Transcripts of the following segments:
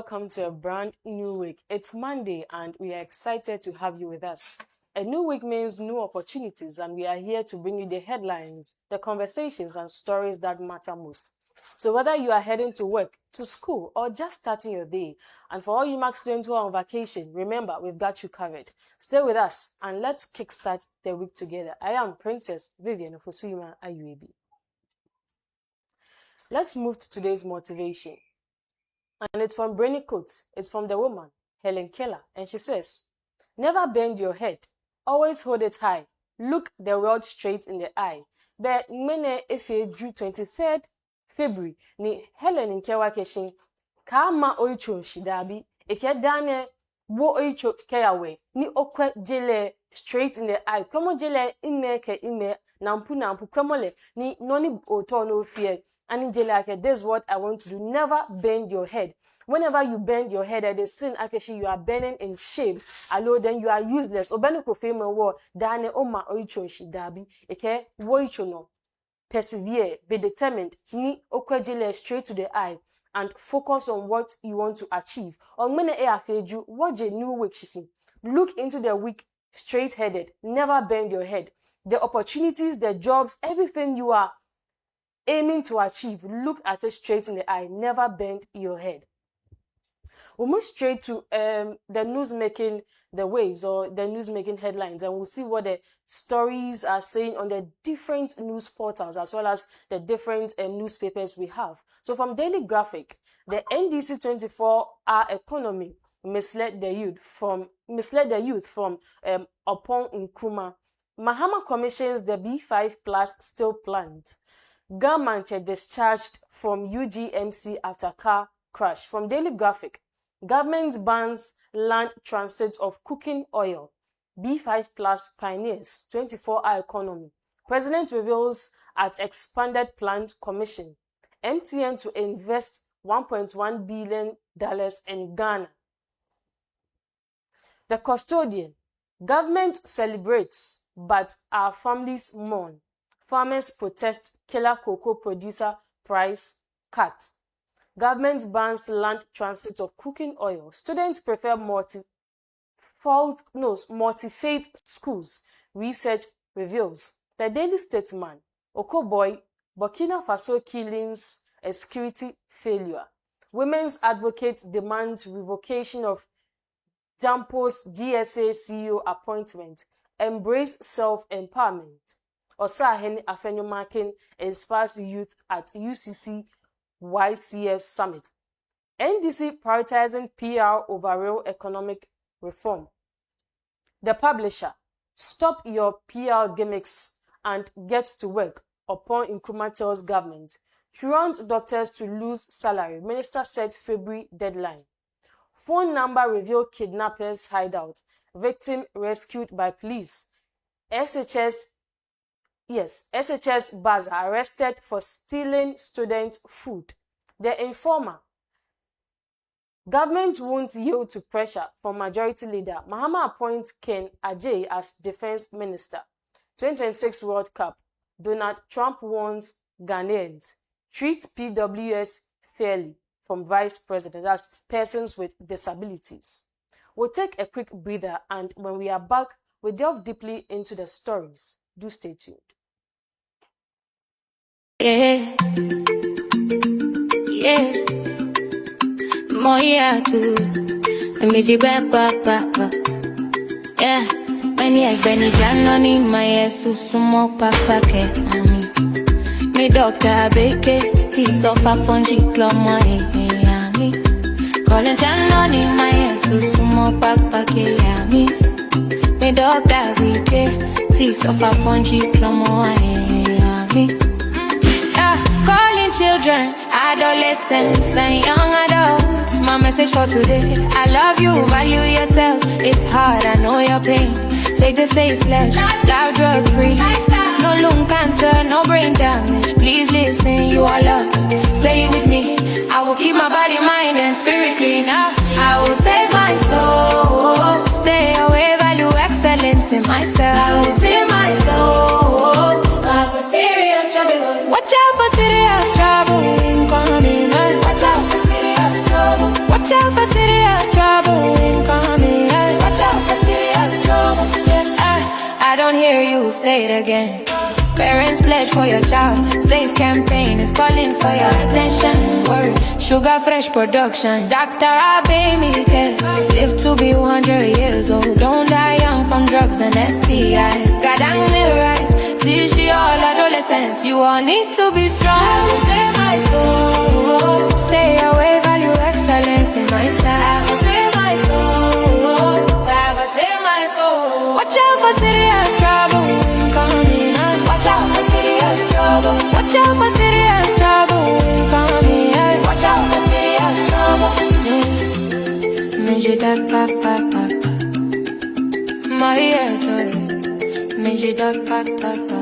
welcome to a brand new week. It's Monday and we are excited to have you with us. A new week means new opportunities and we are here to bring you the headlines, the conversations and stories that matter most. So whether you are heading to work, to school or just starting your day, and for all you Mac students who are on vacation, remember we've got you covered. Stay with us and let's kickstart the week together. I am Princess Vivian Ofosuyuma Ayuebi. Let's move to today's motivation. And it's from Brainy Quote. It's from the woman, Helen Keller. And she says, never bend your head. Always hold it high. Look the world straight in the eye. But mene efe June 23rd February, ni Helen Nkewa Keshin, Kama oicho shidabi, eke dane wo oicho keyawe, ni okwe jele straight in the eye. Kwemo jele ime ke ime, nampu, kwemole, ni noni oto no fear. And this is what I want to do. Never bend your head. Whenever you bend your head at the sin, actually you are bending in shame. Allo, then you are useless. Obenu kofeme wo dane oma oicho shidabi. Eke wo icho no. Persevere, be determined. Ni okwejele straight to the eye and focus on what you want to achieve. On mene e afeju, watch a new week shishi. Look into the week straight-headed. Never bend your head. The opportunities, the jobs, everything you are aiming to achieve, look at it straight in the eye. Never bend your head. We'll move straight to the news making the waves or the news making headlines, and we'll see what the stories are saying on the different news portals as well as the different newspapers we have. So from Daily Graphic, the NDC 24-hour economy misled the youth from Upon Nkrumah. Mahama commissions the B5 Plus steel plant. Government discharged from UGMC after car crash. From Daily Graphic, government bans land transit of cooking oil. B5 Plus pioneers 24-hour economy. President reveals at expanded plant commission. MTN to invest $1.1 billion in Ghana. The Custodian. Government celebrates, but our families mourn. Farmers protest killer cocoa producer price cut. Government bans land transit of cooking oil. Students prefer multi-faith schools. Research reveals. The Daily Statesman. Okoboy, Burkina Faso killings, a security failure. Women's advocates demand revocation of Jampo's GSA CEO appointment. Embrace self-empowerment. Osahene Afenyomakin inspires youth at UCC YCF Summit. NDC prioritizing PR over real economic reform. The Publisher. Stop your PR gimmicks and get to work. Upon Nkrumah tells government. Truant doctors to lose salary. Minister sets February deadline. Phone number reveal kidnappers hideout. Victim rescued by police. SHS buzzer arrested for stealing student food. The Informer. Government won't yield to pressure from Majority Leader. Mahama appoints Ken Ajay as Defense Minister. 2026 World Cup. Donald Trump warns Ghanaians. Treat PWS fairly. From Vice President. That's persons with disabilities. We'll take a quick breather and when we are back, we delve deeply into the stories. Do stay tuned. Yeah, Noyaa too. I made you back. Yeah, many I been Janoni, my sumo papa ke ami. Me doctor beke, he suffer from G-Cloma, ami. Calling Janoni, my sumo papa ke ami. Me doctor beke, he suffer from G-Cloma, ami. Calling children, adolescents, and young adults. My message for today: I love you, value yourself. It's hard, I know your pain. Take the safe ledge, live drug free. No lung cancer, no brain damage. Please listen, you are loved. Say it with me. I will keep my body, mind, and spirit clean. I will save my soul. Stay away, value excellence in myself. I will save my soul. I will serious trouble. Watch out for serious trouble incoming. Watch out for serious trouble. Watch out for serious trouble incoming. Watch out for serious trouble. I don't hear you say it again. Parents pledge for your child. Safe campaign is calling for your attention. Word, sugar fresh production. Dr. Abemike, live to be 100 years old. Don't die young from drugs and STI. God and little rise, teach you all adolescents. You all need to be strong. Save my soul. Stay away, value excellence in my side. Save my soul. Save my soul. Watch out for serious trouble incoming. Watch out for serious trouble. Watch out for serious trouble incoming. Watch out for serious trouble. Measure that pa pa pa pa. My head, measure that pa pa pa.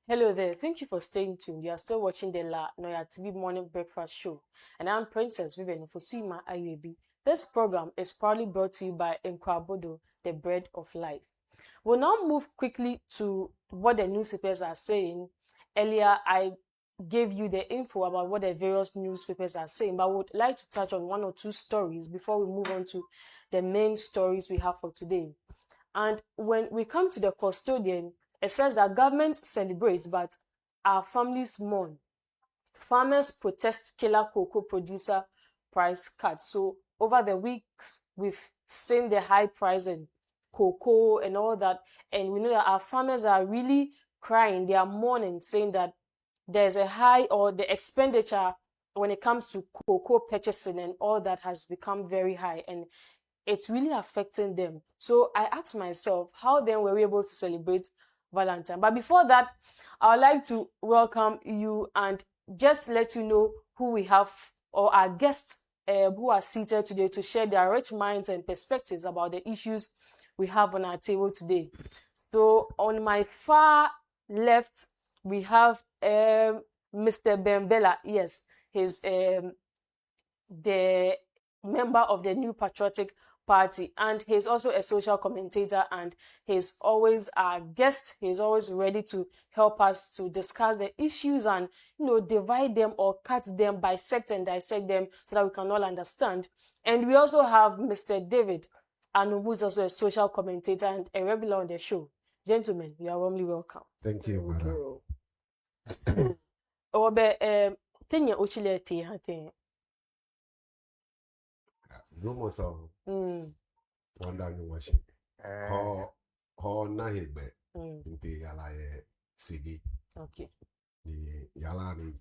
Hello there. Thank you for staying tuned. You are still watching the Noyaa TV Morning Breakfast Show, and I'm Princess Vivian Fosuma Ayuebi. This program is proudly brought to you by Nkwabodo, the bread of life. We'll now move quickly to what the newspapers are saying. Earlier, I gave you the info about what the various newspapers are saying, but I would like to touch on one or two stories before we move on to the main stories we have for today. And when we come to the custodian, it says that government celebrates, but our families mourn. Farmers protest killer cocoa producer price cut. So over the weeks, we've seen the high price in cocoa and all that. And we know that our farmers are really crying. They are mourning, saying that there's a high, or the expenditure when it comes to cocoa purchasing and all that has become very high. And it's really affecting them. So I asked myself, how then were we able to celebrate Valentine? But before that, I would like to welcome you and just let you know who we have, or our guests who are seated today to share their rich minds and perspectives about the issues we have on our table today. So on my far left, we have Mr. Bembela. Yes, he's the member of the New Patriotic Party, and he's also a social commentator, and he's always our guest. He's always ready to help us to discuss the issues and, divide them or cut them, bisect and dissect them so that we can all understand. And we also have Mr. David Anu, who's also a social commentator and a regular on the show. Gentlemen, you are warmly welcome. Thank you, madam. Obe tenya ochile te hate. Rumo so. Wanda ni washi. Ho na hebe. Nti yala sigi. Okay. Ni yala ni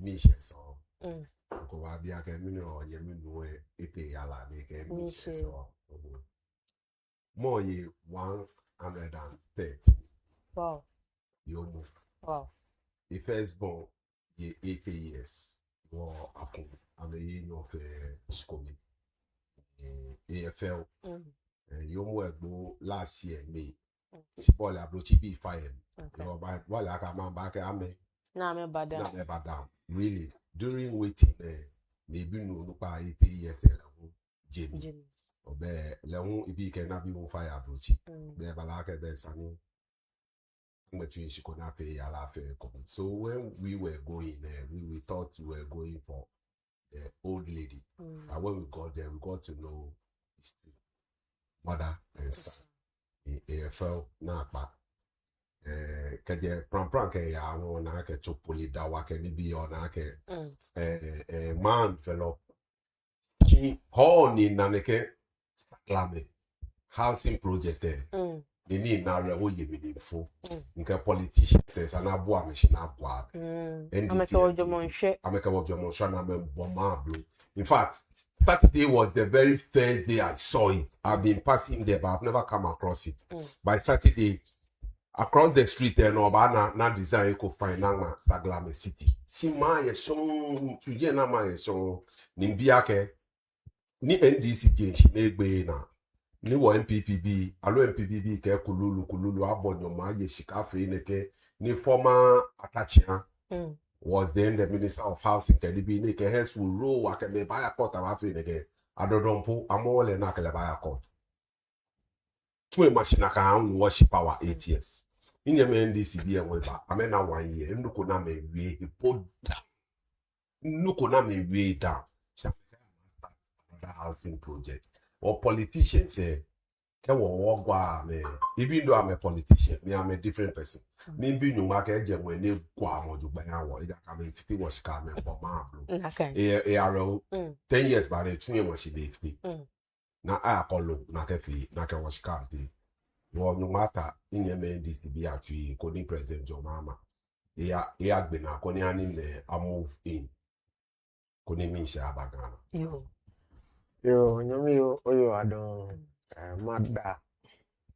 mishe so. Ko wa bia ke minu onye minu ipe yala ni ke mishe so. More ye 130. Wow. Yomu. Wow. The firstborn ye 80 years. War apun. I'm a year of school. AFL. Yomu go last year May. She bought a brochi be fire. While I come back, I may. Na me badam. Really, during waiting, maybe no 80 years. Jamie. Obe leon ibi cannot be on fire brochi. Be balaka be sani. She could not pay a lot. So when we were going there, we thought we were going for the old lady. But when we got there, we got to know his mother and son. AFL Napa. Kaje pran ke ya no na ke chopoli da wa ke ni bi o na ke man fellow. She horny naneke saklame housing project there. They need now real ye meaningful. Nke politicians says an abua machine abua. In fact, Saturday was the very first day I saw it. I've been passing there, but I've never come across it. By Saturday, across the street there, no na design you could find na Staglame City. Si ma ye shon, chuje na ma ye shon, nimbiake ni NDC genshi negbe na. Ni wo MPPB, alo MPPB ke kululu abonyo ma ye shikafe neke ni former Atachia was then the Minister of Housing Kedibi ne ke hence will roll wa ke me buy court abafe neke adodompo amole na ke le buy court. Twe machine ka an worship power 8 years. Inye me NDC bi enwe ba amena 1 year nduko na me wie hipoda. nuko na me way down another housing project or politicians say even though I'm a politician, me I'm a different person. Me be no market je when ne kwa moju banya wo ida ka me fiti was ka me for ma bro. Aro 10 years ba le tun e mo shi be fiti. Na a kolo na ke fi na ke was ka bi. Wo no mata in me this be atwi ko ni president jo mama. Ya gbe na ko ni ani ne a move in. Ko ni mi sha abagana. Yo, nyomi yo oyo adon madda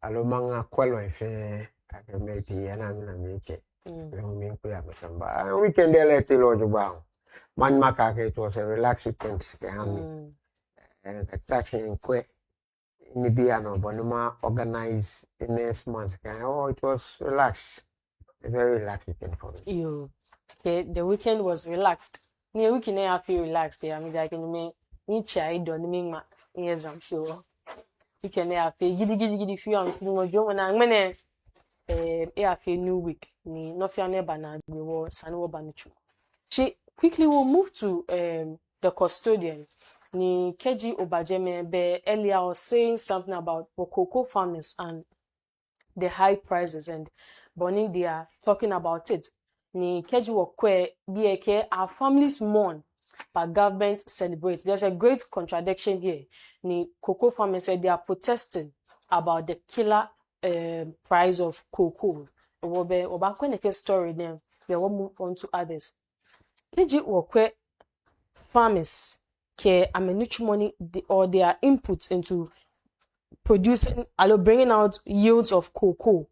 alo manga kwelo ife akemeti yana mina mike yo mi ko ya metamba weekend ele ti lojo ba man maka ke it was a relaxed weekend ke hami taxi kwe ni bia no bonuma organize in this month it was relaxed, a very relaxed weekend for me. Yo, okay, the weekend was relaxed. Near weekend I feel relaxed. I mean, like me chai don't mean my ears so weekend I feel giddy few and no joke and I'm gonna new week ni no fear never na we were sanu banichu. She quickly will move to the custodian ni Keji Obajeme be earlier was saying something about cocoa farmers and the high prices, and Bonnie they are talking about it. Ni Keji Wokwe BK our families mourn but government celebrates. There's a great contradiction here. Ni cocoa farmers said they are protesting about the killer price of cocoa. Oba story then they will move on to others. Keji Wokwe farmers care amenuch money or their input into producing, bringing out yields of cocoa.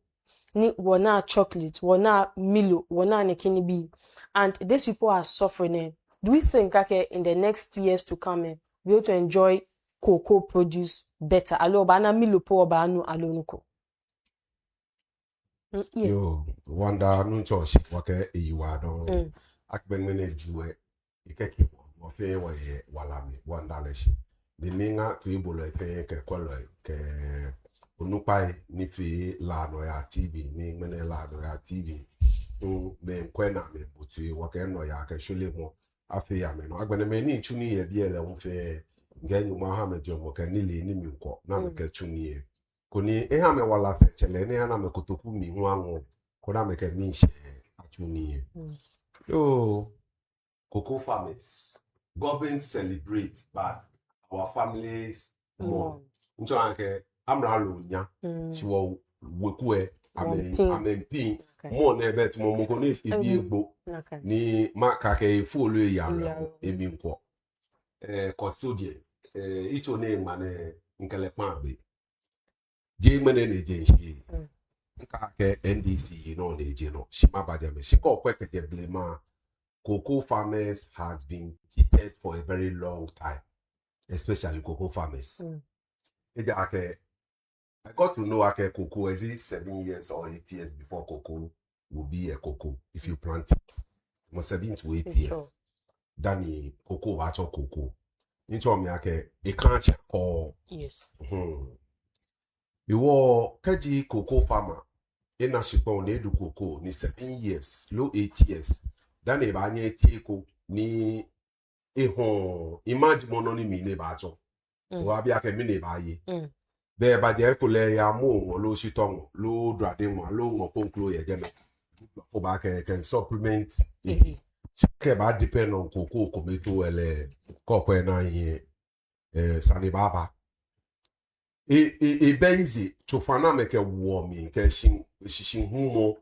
Ni wana chocolate, wana Milo, wana nekini bi, and these people are suffering. Do we think in the next years to come we will to enjoy cocoa produce better? Bana Milo po banu nuko. Yo, wanda nu church wake eyiwa don akbenmene juwe ikeke wo fe wo ye walame wanda leshi de minga tu ibolo ke kwelo ke onupai ni fi la Noyaa TV ni mene la Noyaa TV o be kwena me butu wo ke Noyaa ke shule mo afi ya me no agbeneme ni chuni ye bi ele wo fe ngenyu ma ha me jomo ke ni le ni mi nko na me ke chuni ye koni eha me wala fe chele ne ana me kotoku mi hu anwo kona me ke mi she achuni ye yo cocoa farmers government celebrate but our families more nso anke amra lo nya si wo wekue amen pin mo na bet mo mo ko ni ebi egbo ni maka ke folu ya emi nko custodian icho ne mane nkele pan be je mene ne je shi nka ke NDC no ne je no shima baje me shiko kwekete blema cocoa farmers has been cheated for a very long time, especially cocoa farmers. I got to know cocoa is it 7 years or 8 years before cocoa will be a cocoa if you plant it. 7 to 8 years. Dani cocoa actual cocoa. Into me a can't call. Yes. You were Kaji cocoa farmer in a shipon ne do cocoa ni 7 years, low 8 years. Dani ba nye tiko ni imagine mono ni mi ne ba cho. Wa bi ake mi ne ba ye. Be ba je ko le ya mo lo shiton lo drade mo lo ngo konklo ye je me. For ba can supplement ke ba depend on cocoa kometo ele kokwe na ye sani baba. E benzi chofana me ke wo mi ke shin humo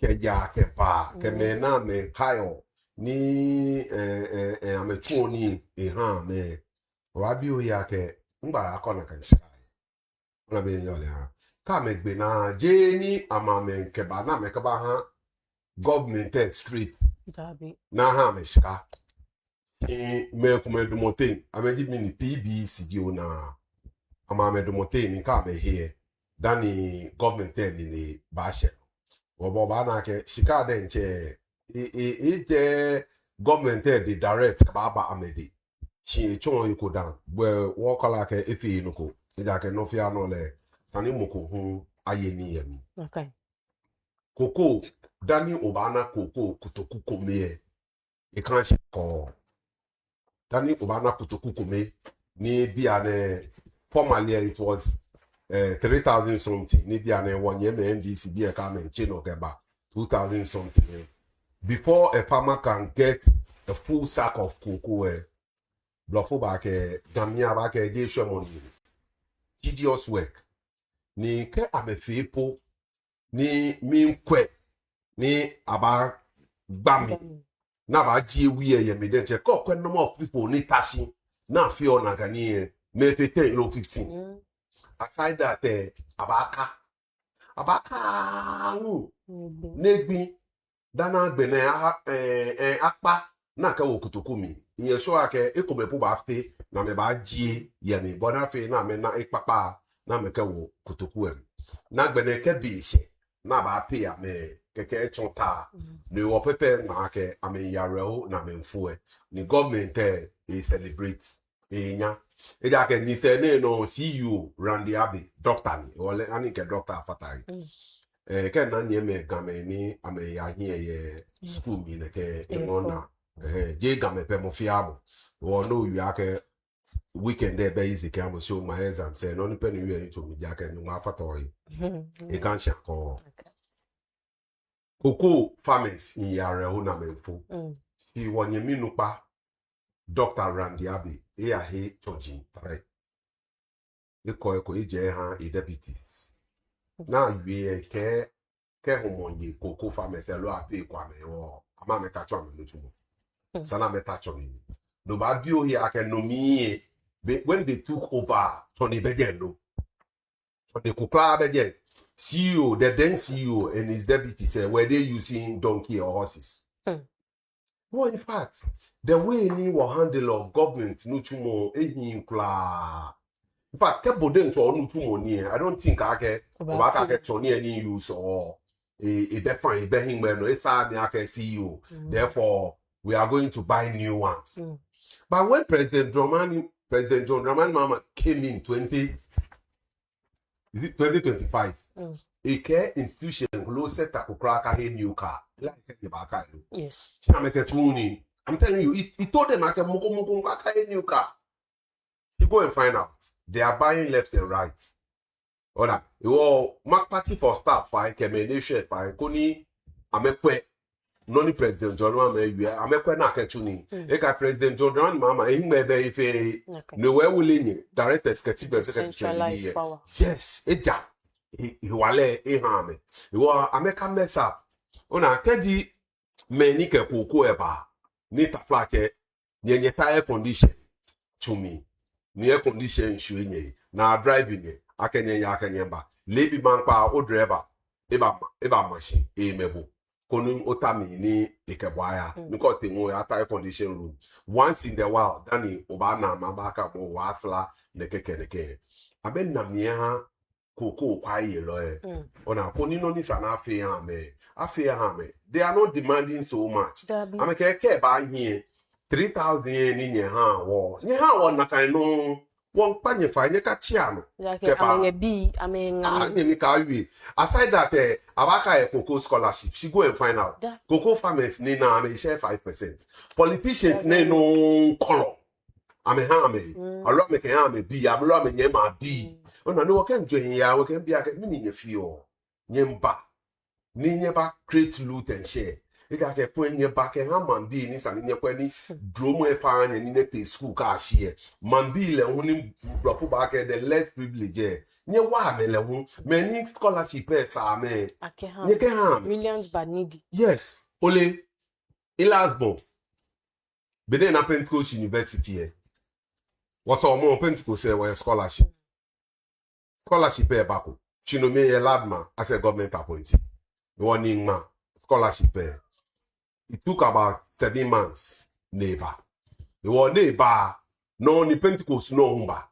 ke ya ke ba ke me na me hayo ni ametuo ni ha me wabi o ya ke ngba akona kan shika na be yo ya ka me gbe na je ni amame ke ba na me ke ba ha government street Dabi na ha me shika me kuma du moten ameji mi ni PBC di ona amame du moten ni ka me here dani government ni ba she obo ba na ke shika de nche it government the direct baba amedi she chon you down where walk like if you no ke no fia no le sani moko hu ayeni yemi okay cocoa dani obana cocoa kutoku kome e kan she ko Tani ubana kutoku kume ni biane formerly it was 3,000 something ni biane 1 year NDC be come chain okeba 2,000 something. Before a farmer can get a full sack of cocoa, blofo back damia back a money. Tedious work. Ni ke amefipo ni minkwe ni aba bami na ba ji wiye ye me den che ko kwen number of people ni tashi na fi ona gani me 15. Aside that abaka negbi dana gbene akpa na ka okutokumi nye so ake ikomepu ba fte na me ba ji ye me bona fe na me na ikpapa na me ka wo kutoku em na gbene ke bi se na ba pe ya me keke chonta ni wo pepe na ke ame yareo na me mfue ni government e celebrate nya e da ke ni se ne no CEO Randy Abbey doctor ni ole ani ke doctor afatari ke na nye me game ni ame ya hie ye school mi ne ke emona je game pe mo fiamo wo no yu ake weekend there be easy ke am show my exam say no ni pe ni yu into mi ja ke ni ma fatori e kan sha ko cocoa farmers in yare ho na menfo fi wonye minu pa Dr. Randy Abbey e a he chojin 3 e ko je ha e deputies na wi ke homonye cocoa farmers e lo ape kwa me wo ama me ka chwa me lotumo sana me ta chomi no ba bi o here ake no mi when they took over Tony Begeno Tony Kukla Begeno CEO, the then CEO and his deputy said, were they using donkey or horses? Well, in fact, the way ni will handle of government no tumo ehinkla. In fact, keboden to onu tumo ni. I don't think I get Tony any use or a define behin no esa ni ake CEO. Therefore, we are going to buy new ones. But when President John Dramani Mahama came in 2025? A care institution close to crack a new car. Like yes. I'm telling you, he told them I can a new car. You go and find out. They are buying left and right. Oda, you mark party for staff fine, commendation fine. Koni amekwe noni President John Mahama amekwe na ketuni. Eka President John Mahama ehimebe ife no we willing direct executive centralized power. Yes, eja. Wale ehame iwo ameka mess up ona keji meni ke koko eba ni taflake nyenye air condition chumi ni air condition shuenye na driving akenye mba lebi manpa o driver eba machine emebo konu otami ni ikebwaya nko tenwo ya air condition room once in the while dani obana mabaka bo watla nekeke aben na mia Cocoa kwaye lo ona koni no ni sana afi ha me they are not demanding so much am ke ba hie 3,000 ni nye ha na kan no won panye fa nye ka chia no ke ba bi amenga ni ka wi aside that abaka cocoa scholarship she go and find out cocoa farmers ni na me share 5% politicians ni no color ame alo me ke ame bi ablo me nye ma bi ona no woken join ya woken bia ke ni nye fio nyemba ni nyeba create loot and share e ga ke pon nyeba ke ha man bi ni sa ni kwani dromo e fa anya ni ne school ka share man bi le hu ni block ba ke the less privilege nye wa me le hu me ni scholarship e sa me nye ke ha millions but needy yes ole ilasbo bede na Pentecost University what's all more Pentecost say were scholarship bako chinome ye ladma as a government appointee warning ma scholarship it took about 7 months neighbor the neighbor no ni Pentecost no humba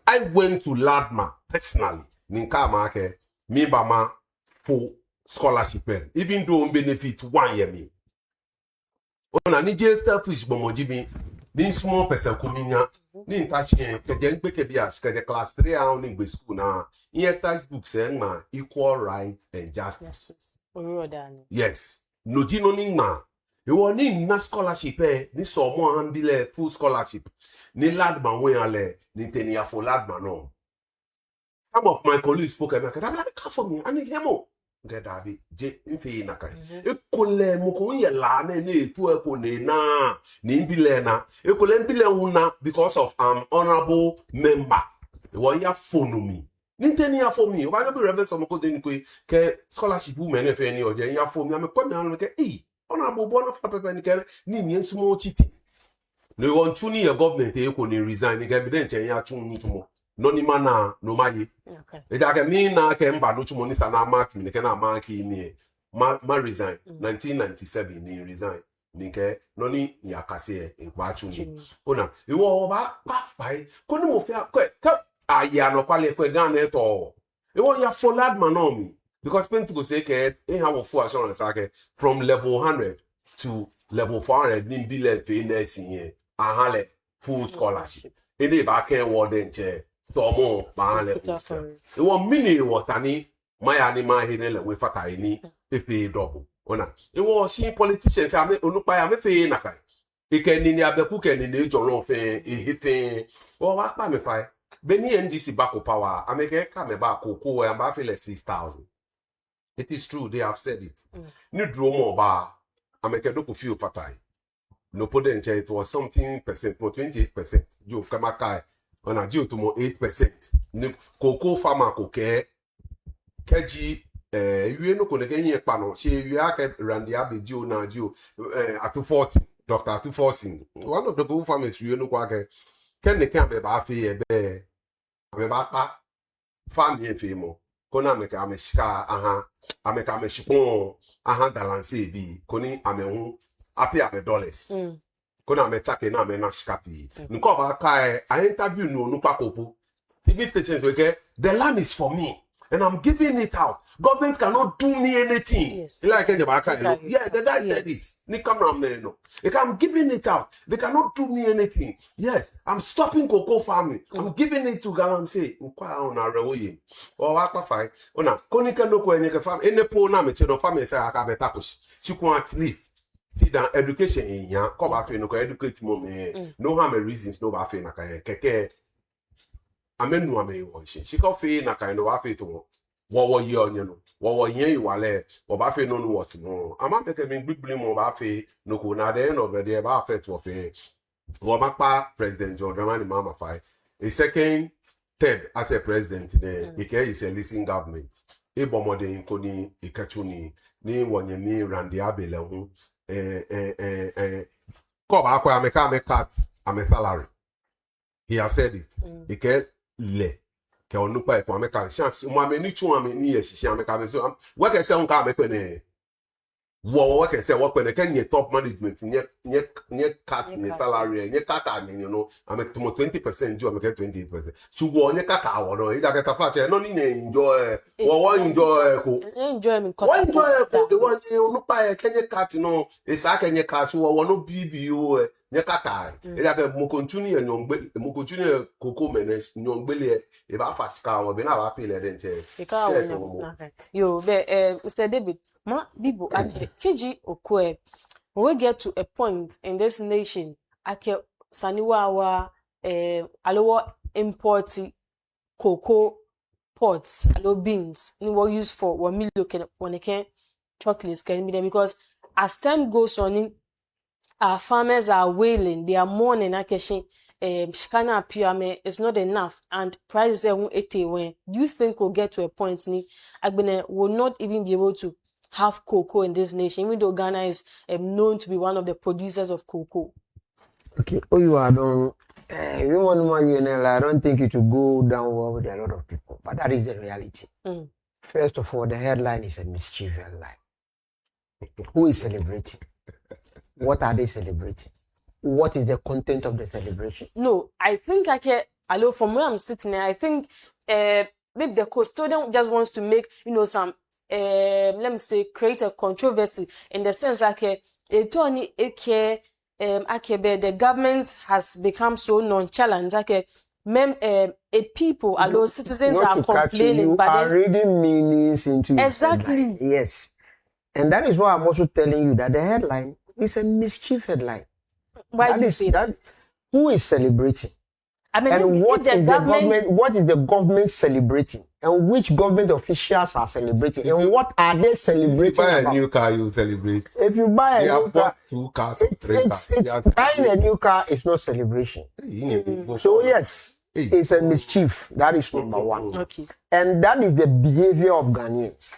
I went to ladma personally ninka ma ke mi ba ma full scholarship even though benefit 1 year me ona ni je selfish bomojibi ni small person kuminya ni ntachie keje ngbeke bia skede class 3 out in school na in textbook saying ma equal right and justice yes yes no jino ni ma You want ni scholarship ni so mo handle full scholarship. Ni ladman we ale ni tenia for ladman no. Some of my colleagues spoke and I can't for me. I need him. Get David J. Infi Nakai. Ekole Mukuya Lane, to a Kunena, Nimbilena, Ekolembila because of honorable member. Waya phone me. Nintenia for me. Why not be reverend some coding scholarship women if any or ya for me? I'm a comment honorable one of Papa Ninian small chitty. No one tuning your government, you couldn't resign, evident, and ya tune to Noni mana no mayi. Okay. Ita me na ke mba no chumo ni sana mark me ke na mark ni ma resign 1997 ni resign ni ke noni ya kase e kwa chumi. Ona iwo ba pa fai ko ni mo fi ka aya no kwale kwe Ghana to. Iwo ya followed man on me because pen to go say ke e have full assurance ake from level 100 to level 400 ni bi le fe na sin ahale full scholarship. Ene ba ke warden che Tomo Mahale. It was mini was any my animal hinel with Fataini if he double. Ona. It was she politicians. I mean, Unupa, I'm a fee nakai. He can in the other cook and in the John Fair, hitting. Oh, what by me pie? Benny and DC Bako power. I make a come back cocoa and I feel like 6,000. It is true, they have said it. New Dromo bar. I make a look of few Fatai. No potential, it was something percent, or 28%. You come a on a due to more 8%. Cocoa farmer coke keji you no kone kenye pano she you are Randy Abbey Joe na Joe at 240 Dr. 240 one of the cocoa farmers you know kwake ken ne kan be ba fe be pa farm ye fe mo kona me ka me shika aha ameka me shipon aha balance bi koni amehu api ame dollars Kona me chake na me na shikapi. Nko ba kai I interview no pakopo. TV stations weke the land is for me and I'm giving it out. Government cannot do me anything. Yes. Like any back yeah, the guy said it. Ni camera man no. Like I'm giving it out. They cannot do me anything. Yes, I'm stopping cocoa farming. I'm giving it to Ghana say nkwa ona rewoye. O wa pa fai. Ona konika no ko enye ke farm. Ene po na me che no farm say aka beta push. She can at least see that education in ya come back no educate mo me no harm reasons no ba fe na kan keke amenu ame wo she ko fe na kan no wa fe to wo ye onye no wo yen iwale wo ba fe no no was no ama peke me gbigble mo ba fe no ko na de no be de ba fe to fe wo ma pa President John Dramani Mahama Faye a second term as a president there he is a listening government e bomode nko ni ikachuni ni wonye ni Randy Abele hu come I make cut a salary. He has said it. He can le. Ke onupa e kwa make chance. Mo ame ni chu ame ni ye hihia make ame so. We can say unka make ne. We can say what when can top management nye cut ni salary, nye cut ani you know. I make to 20% you make 28%. So wo nye cut awo no. Ida get a flat no ni enjoy. Wo enjoy ko. Enjoy me cut. One enjoy ko the one you pa e kenye cut no. E sa kenye cut wo no BBO nye cut. Ida get mo continue nyongbe mo continue koko menes nyongbele e ba fashika wo be na ba pay le den che. Yo be Mr. David ma bibo ake Kiji Okwe, when we get to a point in this nation, ake saniwa alowo importi cocoa pots, alo beans, ni what use for what me look when can chocolates can be there because as time goes on, our farmers are wailing, they are mourning. Akeshin, shikana appear it's not enough, and prices are when do you think we'll get to a point ni Agbene will not even be able to have cocoa in this nation, even though Ghana is known to be one of the producers of cocoa. Okay, you are done. You want to I don't think it will go down well with a lot of people, but that is the reality. First of all, the headline is a mischief headline. Who is celebrating? What are they celebrating? What is the content of the celebration? No, I think from where I'm sitting here, I think maybe the custodian just wants to make some let me say create a controversy in the sense the government has become so nonchalant. People, although citizens are complaining, you but are reading meanings into exactly yes. And that is why I'm also telling you that the headline It's a mischief headline. Why do you say that? Who is celebrating? I mean, And what the is government, what is the government celebrating? And which government officials are celebrating? And what are they celebrating? If you buy about? a new car, you celebrate. If you buy a new car, 2 cars, 3 cars. buying a new car is not celebration. So yes, it's a mischief. That is number one. Okay. And that is the behavior of Ghanaians.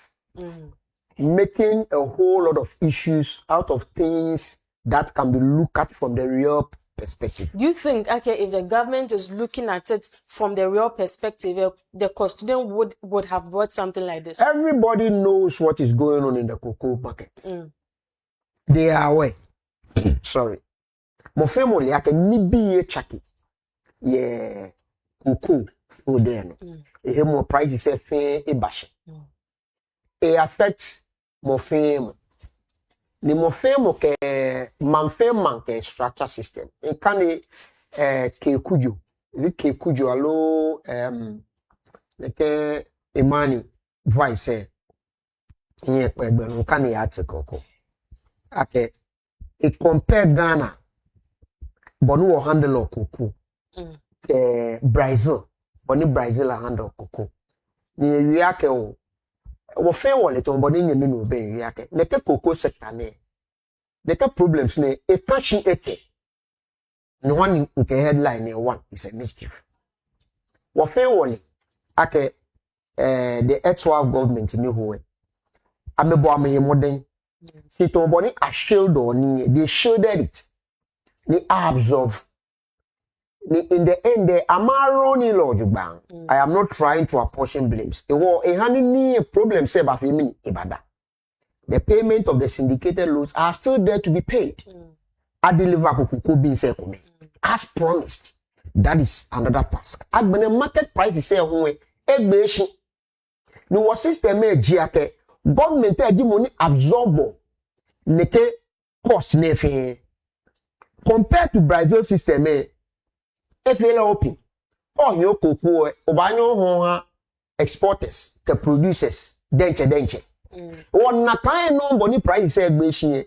Making a whole lot of issues out of things that can be looked at from the real perspective. Do you think, okay, if the government is looking at it from the real perspective, the custodian would have brought something like this? Everybody knows what is going on in the cocoa market. They are aware. Sorry. Mo family ake nibi ye chaki. Yeah, cocoa for them. E more price is fe e bashe. It affects mo fame. Ni mo fame ke manke structure system. E kan ke kujo. Is it ke kujo alo like imani vice here no kan e article ko. Okay. It compare Ghana but no handle of cocoa. Brazil but no Brazil handle cocoa. Ni yake o wo fe wallet on but ni nyame no be yake. Neke cocoa sector ne. Neke problems ne e kashi eke. No one in the headline ne one is a mischief. Wo fe wallet ake the ex-wife government ni ho e. Amebo amaye modern. He told body a shield on they shielded it. They absorb. In the end, they amaroni lodge bang. I am not trying to apportion blames. It was a honey problem say about me ibada. The payment of the syndicated loans are still there to be paid. I deliver kuku being say as promised. That is another task. As when the market price is say home egbeshi. No was system GAK. Government give money absorb neke cost nefe compared to Brazil system if you open oh you cocoa obanyo ho exporters the producers denche one na kind no boni price say egbeshi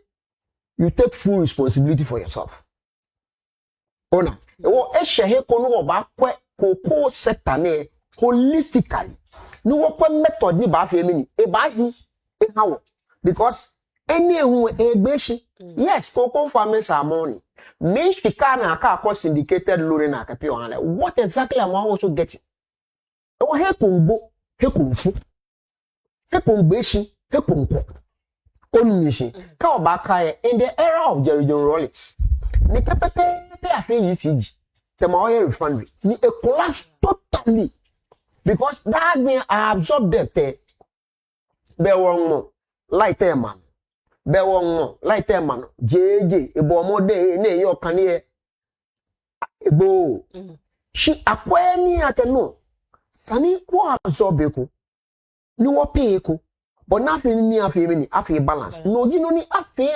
you take full responsibility for yourself ona wo ehye ko no ba kwa cocoa sector ne holistically no wo kwa method ni ba fa emi e ba hu e hawo because any who egbeshi yes cocoa farmers are money me shika na aka syndicated loan na aka pay on what exactly am I also getting e wo he kombo he komfu he kombeshi he komko onmishi ka oba kai in the era of Jerry John Rollins ni pepe afi ECG the my refinery ni a collapse totally because that mean I absorb debt be won mo light man be won mo light man jeje ebo mode na yo kan e ebo shi akwa ni ateno sani wo absorb eko ni wo pay eko but nothing ni afi mi ni afi balance no gi no ni afi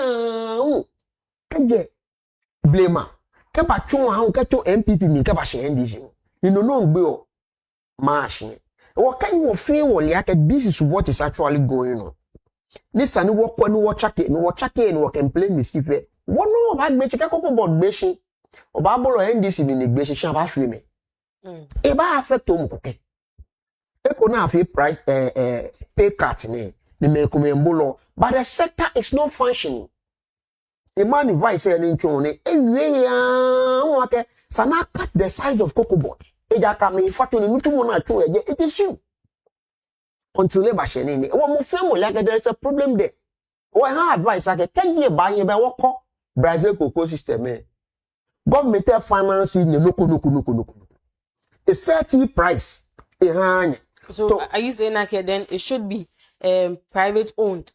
keje blema ke ba tun ha ke to MPP mi ke ba she NDC ni no gbe o machine wo kan wo free wo lia ke this is what is actually going on nisa ni wo kwa ni wo chake ni wo complain mischief wo no ba gbe chike koko board gbe shi o ba bolo NDC ni gbe shi sha ba hwe me e ba affect o mukoke e ko na afi price pay cut ni me ko me mbolo but the sector is not functioning e man advice any nchon ni e wie ya wo ke sana cut the size of cocoa board ejaka me factory mutumo na atwo eje it is you until labor shene wo mo femo like there is a problem there wo ha advice ake tenje ba yin be wo ko Brazil cocoa system government finance ni no a certain price e ha so are you saying that then it should be private owned?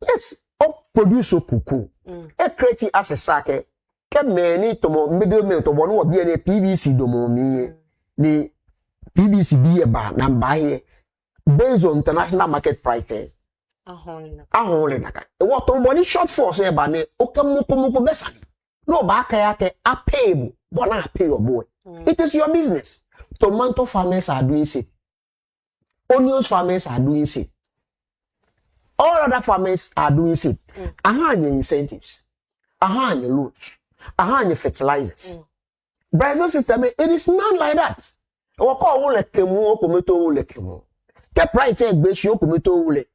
Yes, o produce cocoa e create access ake ke many to mo middleman to bo no bi na PVC do mo mi ni PVC bi e ba na ba here based on international market price ahon naka e wo to body short force e ba ne o kamoko besani no ba aka yake a pay but na pay your boy it is your business. Tomato farmers are doing it, onions farmers are doing it, all other farmers are doing it. Incentives aha any loans, aha any fertilizers. Brazil system, it is not like that. We call all like kemu, kometo like kemu. The price is besho kometo like.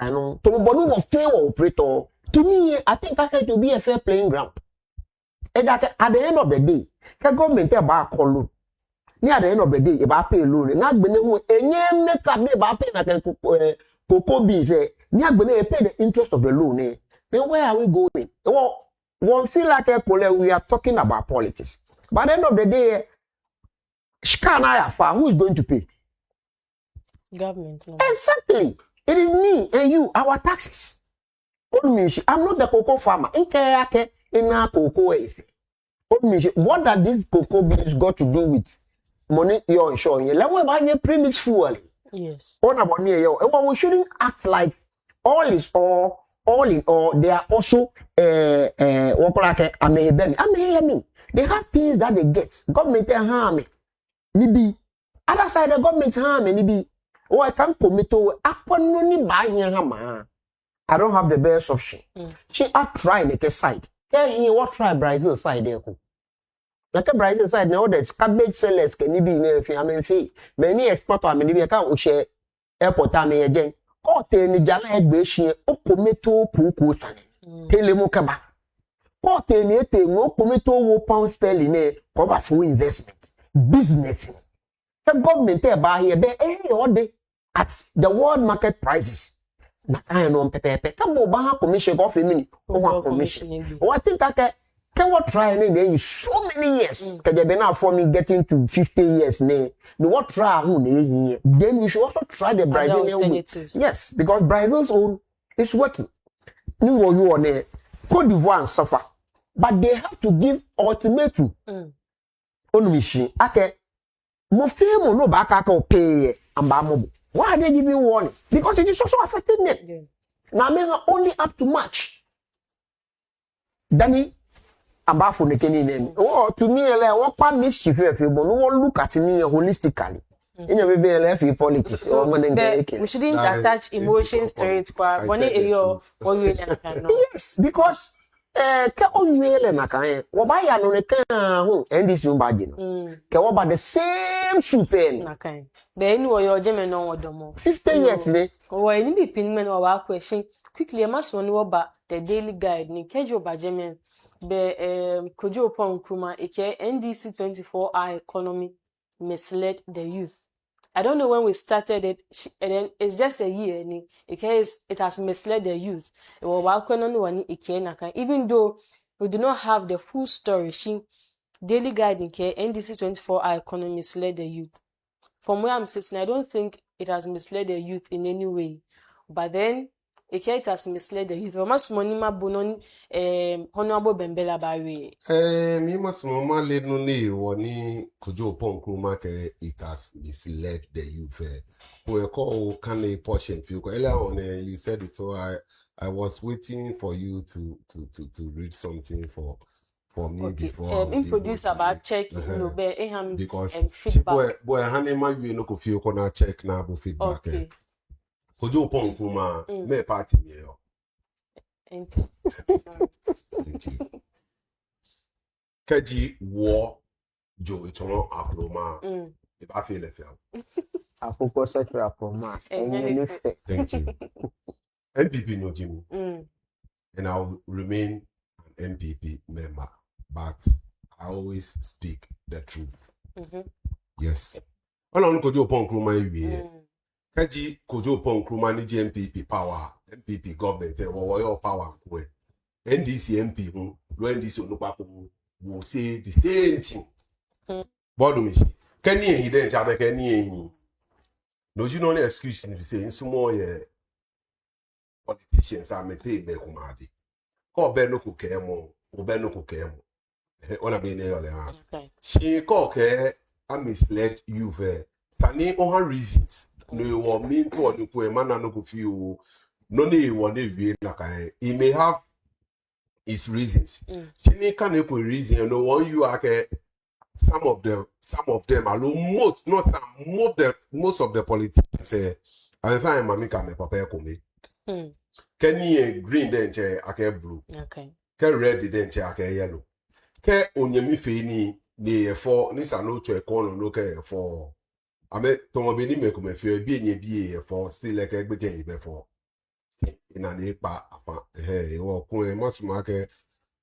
I know. To bonu was fair operator. To me, I think I can to be a fair playing ground. And that at the end of the day, the government about call loan. Near at the end of the day, about pay loan. Not been any make up about pay that cocoa beans. Near been pay the interest of the loan. Then where are we going? Well, one feel like we are talking about politics. By the end of the day, who is going to pay? Government. No. Exactly. It is me and you, our taxes. I'm not the cocoa farmer. What does this cocoa beans got to do with money you're showing? Like we buy premix fuel. Yes. What about you? We shouldn't act like all is all in all. They are also they have things that they get. Government harm. Nibi. Other side the government harm. Nibi. Oh, I can't commit to I don't have the best option. She are trying the side. Yeah, what try Brazil side there. Like a Brazil side now that's cabbage sellers can be fee. Many export I mean, we can't share airport time again. Oh, ten jala egg o cometo puku tane. Telemokaba. Oh, ten o cometo wo pound sterling cover for investment. Business. The government there buy here, all day at the world market prices. Na kind on pepe. Come over commission go for me. Oh, commission. Oh, I think I can what try in so many years. Can they be now for me getting to 50 years? No, what try then you should also try the Brazilian way. Yes, because Brazil's own is working. You on there. Cote d'Ivoire suffer, but they have to give ultimatum. On mission. Okay. Mofemo no back pay and bamo. Why are they giving warning? Because it is also affecting them. Yeah. Now, men are only up to March. Danny, about for the Kenyan. Oh, to me, what part mischief if you won't look at me holistically. In your baby, left politics. So, we shouldn't attach emotions to it. Yes, because the same soup. 50 years today. Oh, any be pinman or our question quickly. I must run over the daily guide. Ni kejo bajemen be kojo pon kuma eke NDC 24-hour economy misled the youth. I don't know when we started it, and then it's just a year. It has misled the youth. Even though we do not have the full story, daily guide NDC 24-hour economy misled the youth. From where I'm sitting, I don't think it has misled the youth in any way. But then, it has misled the youth. Almost monima bononi honorable Bembela Barry. Me must mama let no ne woni kujo pon kuma ke it has misled the youth. We call can a portion few earlier on you said it, so I was waiting for you to read something for me okay. Before introduce about check because feedback. Boy hanema you no go feel corner check na bo feedback. Okay. Kojo pon kuma me party me yo. Thank you. Kaji war jo itono akroma e ba feel e feel. Akoko sekra akroma. Thank you. NPP no Jimmy. And I'll remain an NPP member. But I always speak the truth. Yes. Along kojo pon kruma iwie. Kaji kojo pon kruma ni NPP power, NPP government or your power kwe. NDC MP NDC onupako will say the same thing. Bodumishi. Can you hear them chabe can you? No you no excuse me to say in small politicians are mete be kumadi. Ko be no ko kemo, obe no ko kemo. She called her and misled you there. Tani on her reasons. No, you want me to or you man no go feel no need one day like he may have his reasons. She need can equal reason and no one you are some of them alone most not some most of the politicians say I find mammy can papa come. Kenny green then chair blue. Okay. ke red den che aka yellow ke onyemi fe ni efo ni sa no twe kono no ke efo ame to be ni me ko me fe bi enye bi efo still like egbe ke ibe fo ina ni pa apa wo kun masuma ke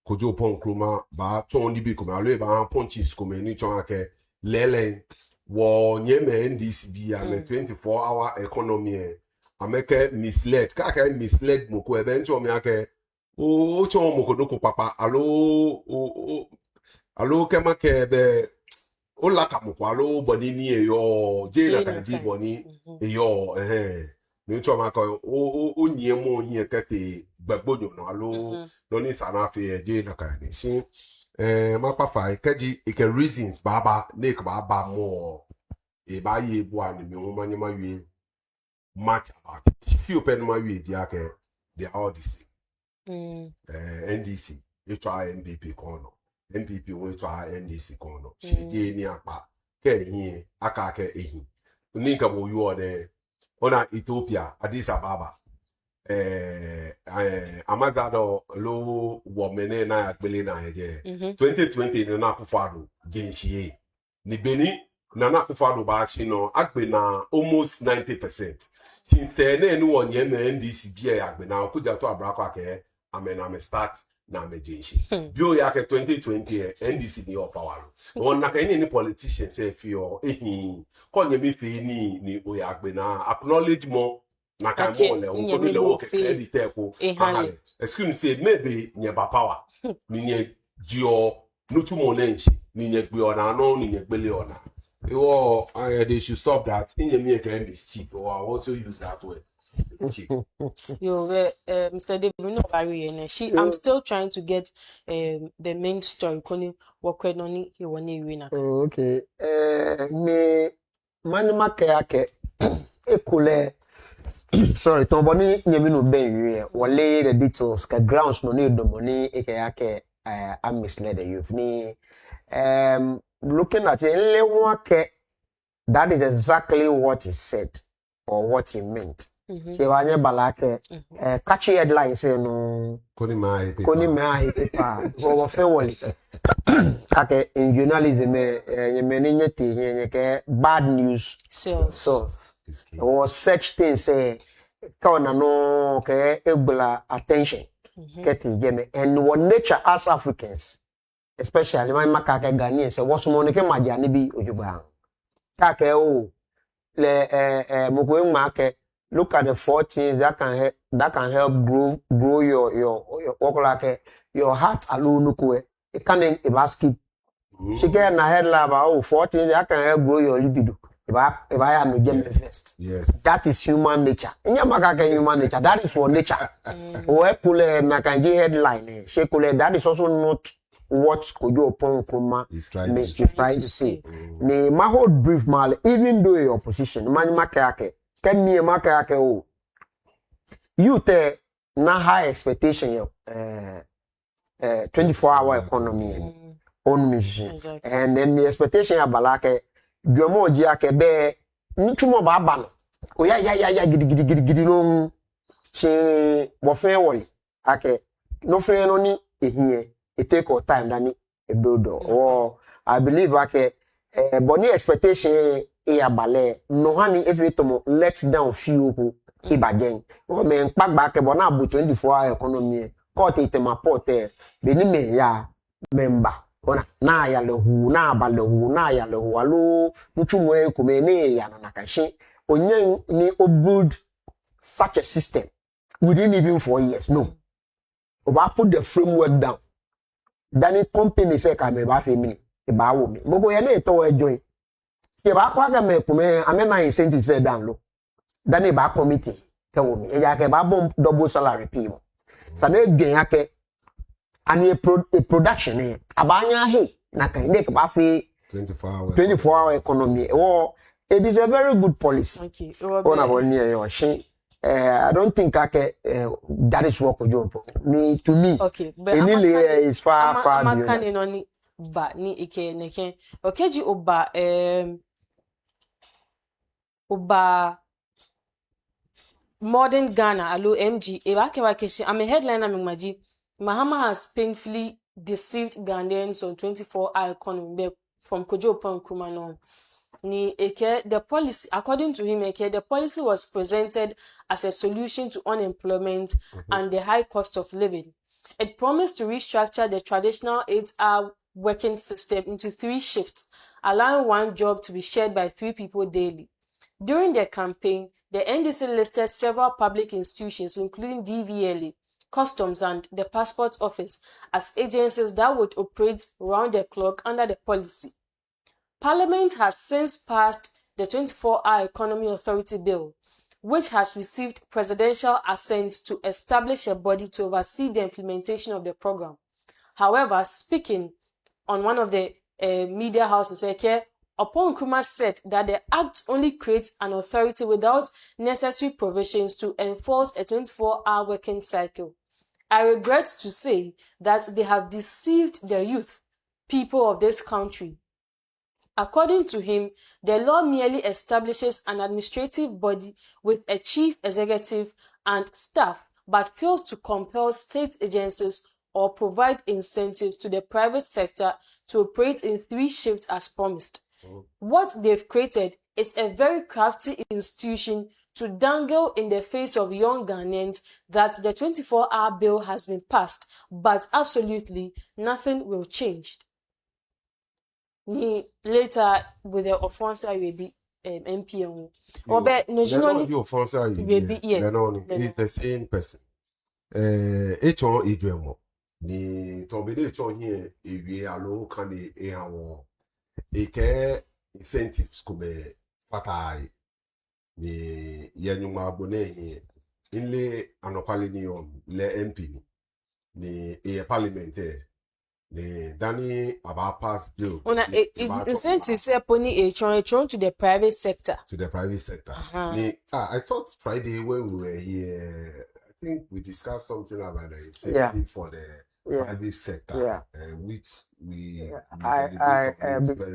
kojo pon kroma ba ton ni bi ko ma le ba ponchis ko me ni chon ake lele wo nyeme ndc bi ame 24-hour economy ameke misled ka misled moko ebe ncho mi ake o cho moko doko papa alo kema ke be o la ka moko alo boni ni eyo je na ka ji boni eyo mi cho ma ko o nie mo yin kete gbagbojo no alo no ni sana fe je na ka ni si ma pa fa keji ike reasons baba make baba more e ba ye bo ani mi wo manye ma wi much about it. If you open my way, they are all the same. NDC, you try NDP corner. NPP will try NDC corner. She did near pa. Ke here, akake ehi. Uninka bo you are there. Ona Ethiopia, Addis Ababa. Amazado low womene na akbele na heje. 2020 na kufado genshie. Ni beni na kufado ba chino akbe na almost 90%. Interne no onye na NDC bia agbe na okuja to abrako ake ame start na ame jenshi bio ya ke 2020 NDC ni power no na ka any politician say fio konye mi fe ni oya agbe na acknowledge mo na ka mo le on le wo ke edit ko excuse me say maybe nye ba power ni nye dio no tumo nenchi ni nye gbe ona no ni nye gbele ona. They should stop that. In your mere kind is cheap, or I also use that word. Cheap. Mr. David, no worry. I'm still trying to get the main story. Okay. Me manima ke ekule. Sorry, tomboni nyeminu ben wale the details ka grounds no need money eke I misled the youth ni looking at it, that is exactly what he said or what he meant. Kewanye balake catchy headline say no koni mai paper go fe woli ake in journalism ke bad news so or such things say kauna no ke ebula attention getting game and what nature as Africans especially my makake Ghanaians say what's money ke majani bi ojuba kake o le mokwe make look at the 4 things that can help grow your heart alone kwe it can e basket she get na head lab 4 things that can help grow your libido if I am no get first. Yes, that is human nature nya makake human nature, that is for nature o epule na kan headline she kule that is also not what Kojo Upon Kuma is trying to say. Ne ma hold brief mal, even though your opposition, man makake, can me makake o. You te na high expectation 24-hour economy on mission. Exactly. And then the expectation ya balake, Jomo jiake be nichumo babano. O ya gidi no she wofe woli. Ake no fe no ni ehie. It take our time than a build or I believe like boni expectation ballet no honey every time let down few who ibagen or men back bona 24-hour economy court it my porter beni me ya member ona na ya lehu na balehu na ya lehu alo mutumwe kumene ya na nakashi onye ni build such a system within even 4 years no or put the framework down. Dani company say ka me ba fe mi e ba wo mi gbogbo ye na to join ke ba kwa ga me kume amena incentive say down lo dani ba committee ke wo mi e ja ke ba bom double salary pay mo sa na gen ake ani a production e abanya he na kan de ke ba fe 24-hour economy it is a very good policy. Okay. Ona boni e yo shin I don't think that is what Kojo me to me. Okay, but it's far beyond. I'm not ba ni ike neke. Okay, ji oba modern Ghana alo MG. Eba ke wa keshi. I'm a headliner me maji. Mahama has painfully deceived Ghanaians on 24-hour economy from Kojo Nkrumah. The policy, according to him, the policy was presented as a solution to unemployment and the high cost of living. It promised to restructure the traditional 8-hour working system into 3 shifts, allowing one job to be shared by 3 people daily. During the campaign, the NDC listed several public institutions, including DVLA, Customs, and the Passport Office, as agencies that would operate round the clock under the policy. Parliament has since passed the 24-hour Economy Authority Bill, which has received presidential assent to establish a body to oversee the implementation of the program. However, speaking on one of the media houses, Nkrumah said that the act only creates an authority without necessary provisions to enforce a 24-hour working cycle. I regret to say that they have deceived the youth, people of this country. According to him, the law merely establishes an administrative body with a chief executive and staff, but fails to compel state agencies or provide incentives to the private sector to operate in 3 shifts as promised. What they've created is a very crafty institution to dangle in the face of young Ghanaians that the 24-hour bill has been passed, but absolutely nothing will change. Later, with the offense, will be MPN. He's the same person. H1 Adrian. The Tombede Chon here, if we are low candy, a incentives come patai the Yanuma Bone here. Inlay anopalinium, le MP, the parliament. The Danny about past bill. Incentives say pony a tron to the private sector. To the private sector. I thought Friday when we were here, I think we discussed something about the incentive for the private sector. Which we I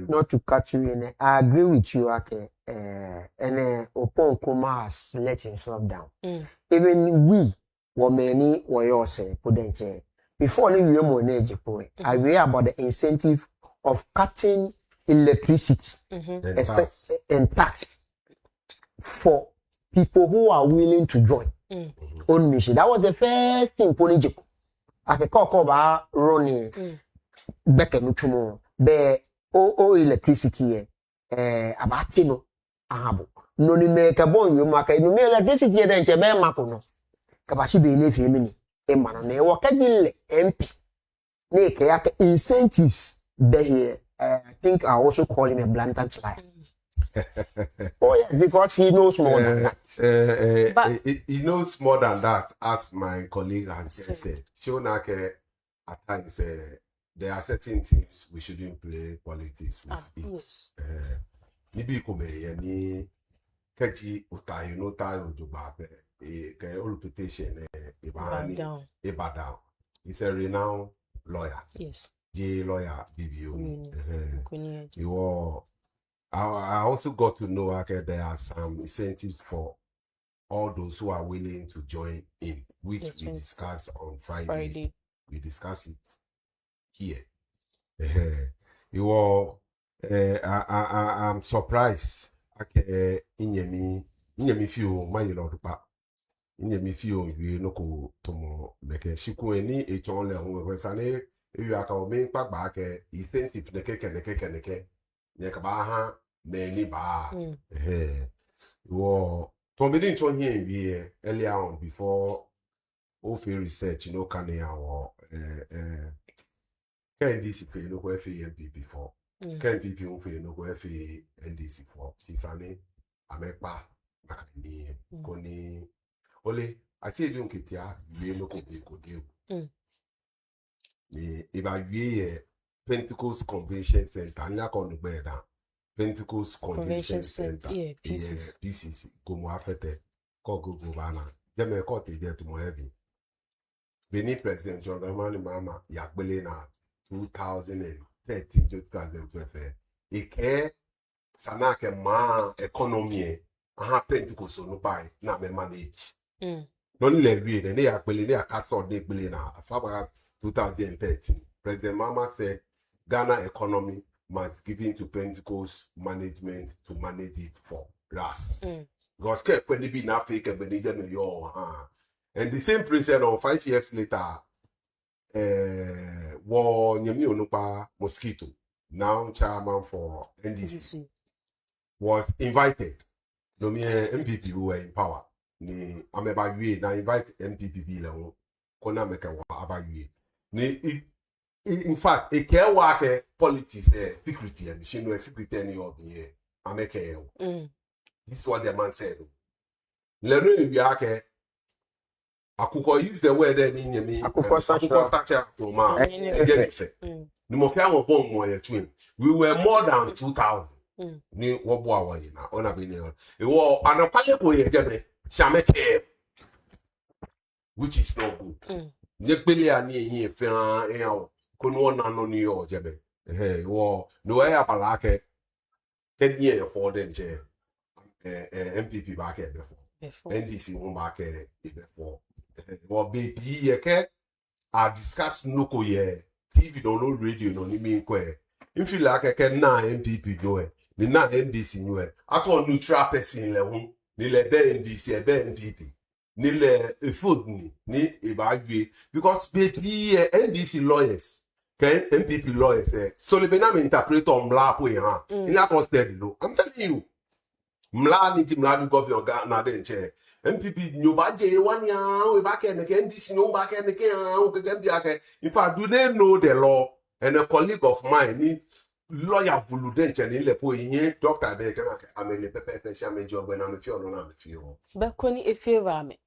not to cut you in. I agree with you, okay. And Opon Nkrumah has let himself down. Even we were many were say put before you I read about the incentive of cutting electricity and tax for people who are willing to join on mission. That was the first thing Pony I can call about running back and tomorrow. Be electricity about no ni make a bon you mark no me electricity then che be makono kabashi be le fi mini emano na wo kadile MP na ke incentives there here. I think I also call him a blatant liar. Oh yeah, because he knows more than that. But he knows more than that, as my colleague has said. Shonake at times there are certain things we shouldn't play politics with. Yes. Nibi kome yani kaji utayu no tayo jobabe ke reputation Ibadan. He's a renowned lawyer. Yes. J lawyer BBO. I also got to know there are some incentives for all those who are willing to join in, which we discussed on Friday. We discussed it here. I'm surprised. Inyemi feel my lord pa. Inyemi feel you no ko tomo beke shiku eni echon le ho wesane you aka o me pa ba ke incentive neke ba ha many ba tombedi nchon here we earlier on before ofe research can our NDC pay no go FAMP before NPP on pay no go NDC for Fisane amepa makani koni ole I see you kitia we no go be go deal the evaluate Pentecost Convention Center anya kon gbe da Pentecost Convention Center PCC como afete ko go bana jeme ko te je to mo heavy Benin President John Dramani Mahama yagbele na 2013 to 2012 ike sanake ma economy aha Pentecost no buy na me manage non le vie ne ya pele ne ya 4 de pele na afaba 2013 President Mama said Ghana economy must give in to Pentecost management to manage it for us. Because when they be in Africa, but they just know and the same president on 5 years later, war Nyemi Onupa Mosquito, now chairman for NDC, was invited. No me MPP who were in power. Ni ameba yue na invite MPP bi lewo kona meka wa abayue. Ni in fact, a care worker politics security and she no security any of the ameke. This is what the man said. Leno ibiake akuko use the word in Nyemi akuko structure ma efe. Ni mo fia mo bom mo ye twin. We were more than 2,000. Ni wo bo awa yi na ona be ni e wo anapaye ko ye jebe shameke, which is not good. Nyekpele ani ehin efe an eyan kono na no ni yo jebe wo Noyaa balake kedi e for den je MPP back before NDC won back before wo baby ye ke a discuss noko ye TV don't know radio no ni mi nko e if you like ke na MPP do e ni na NDC ni e ato neutral person le hu ni le be NDC e be MPP ni le food ni e ba gbe because baby NDC lawyers can MPP lawyers so le benam interpreter mla po yan in that steady low. I'm telling you mla ni ti mla du governor Ghana den che MPP nyo ba je wan yan we ba ke NDC no ba ke o ke dia ke in fact do they know the law and a colleague of mine ni lawyer bulu den che ni le po yin doctor be ke amele pepe sha me job na me fi ono na me fi o be ko ni efeva me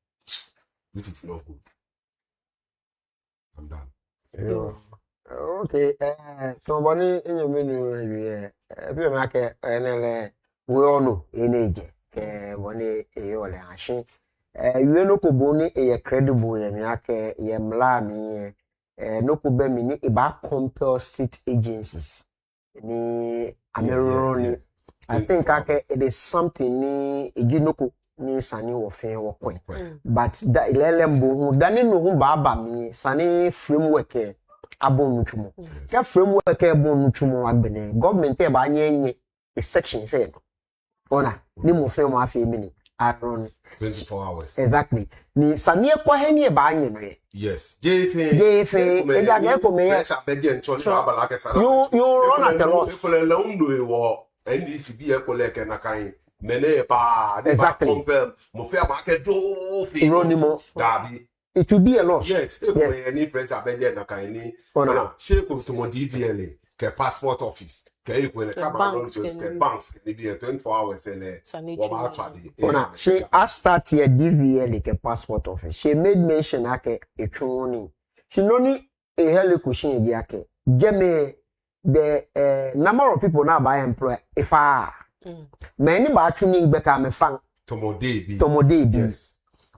which is not good. I'm done. Okay, so boni inyo menu we bi ma ke enele we ono eneje boni eyole ahye we no ko boni e credible ye mi ake ye mla mi no ko be mi ni e ba compel state agencies ni ameroni. I think ake it is something ni ejinoko ni sani wo fe wo kwen but da ilelembo hu dani no hu baba mi sani framework abon nutumo ka framework abon nutumo agbene government e ba nye a section say no ona ni mo fe mo afi mi ni aron 24 hours exactly ni sani e kwa heni e ba nye no ye yes jefe e ga ga ko me pressure beje ncho ni baba la ke sana you run at a loss e fole la ndo e wo NDC bi e ko le ke na kan mene pa exactly mo fe ma ke do fi dabi it will be a loss. Yes, if any pressure beje na kan ni ona she ko to mo DVLA ke passport office ke e ko le ka ba no ke banks ni bi 24 hours ele wo ba trade ona she start here DVLA ke passport office she made mention ake etwoni she no ni a heli question di ake geme the number of people now by employ if many ba tuning beka me fan tomode bi yes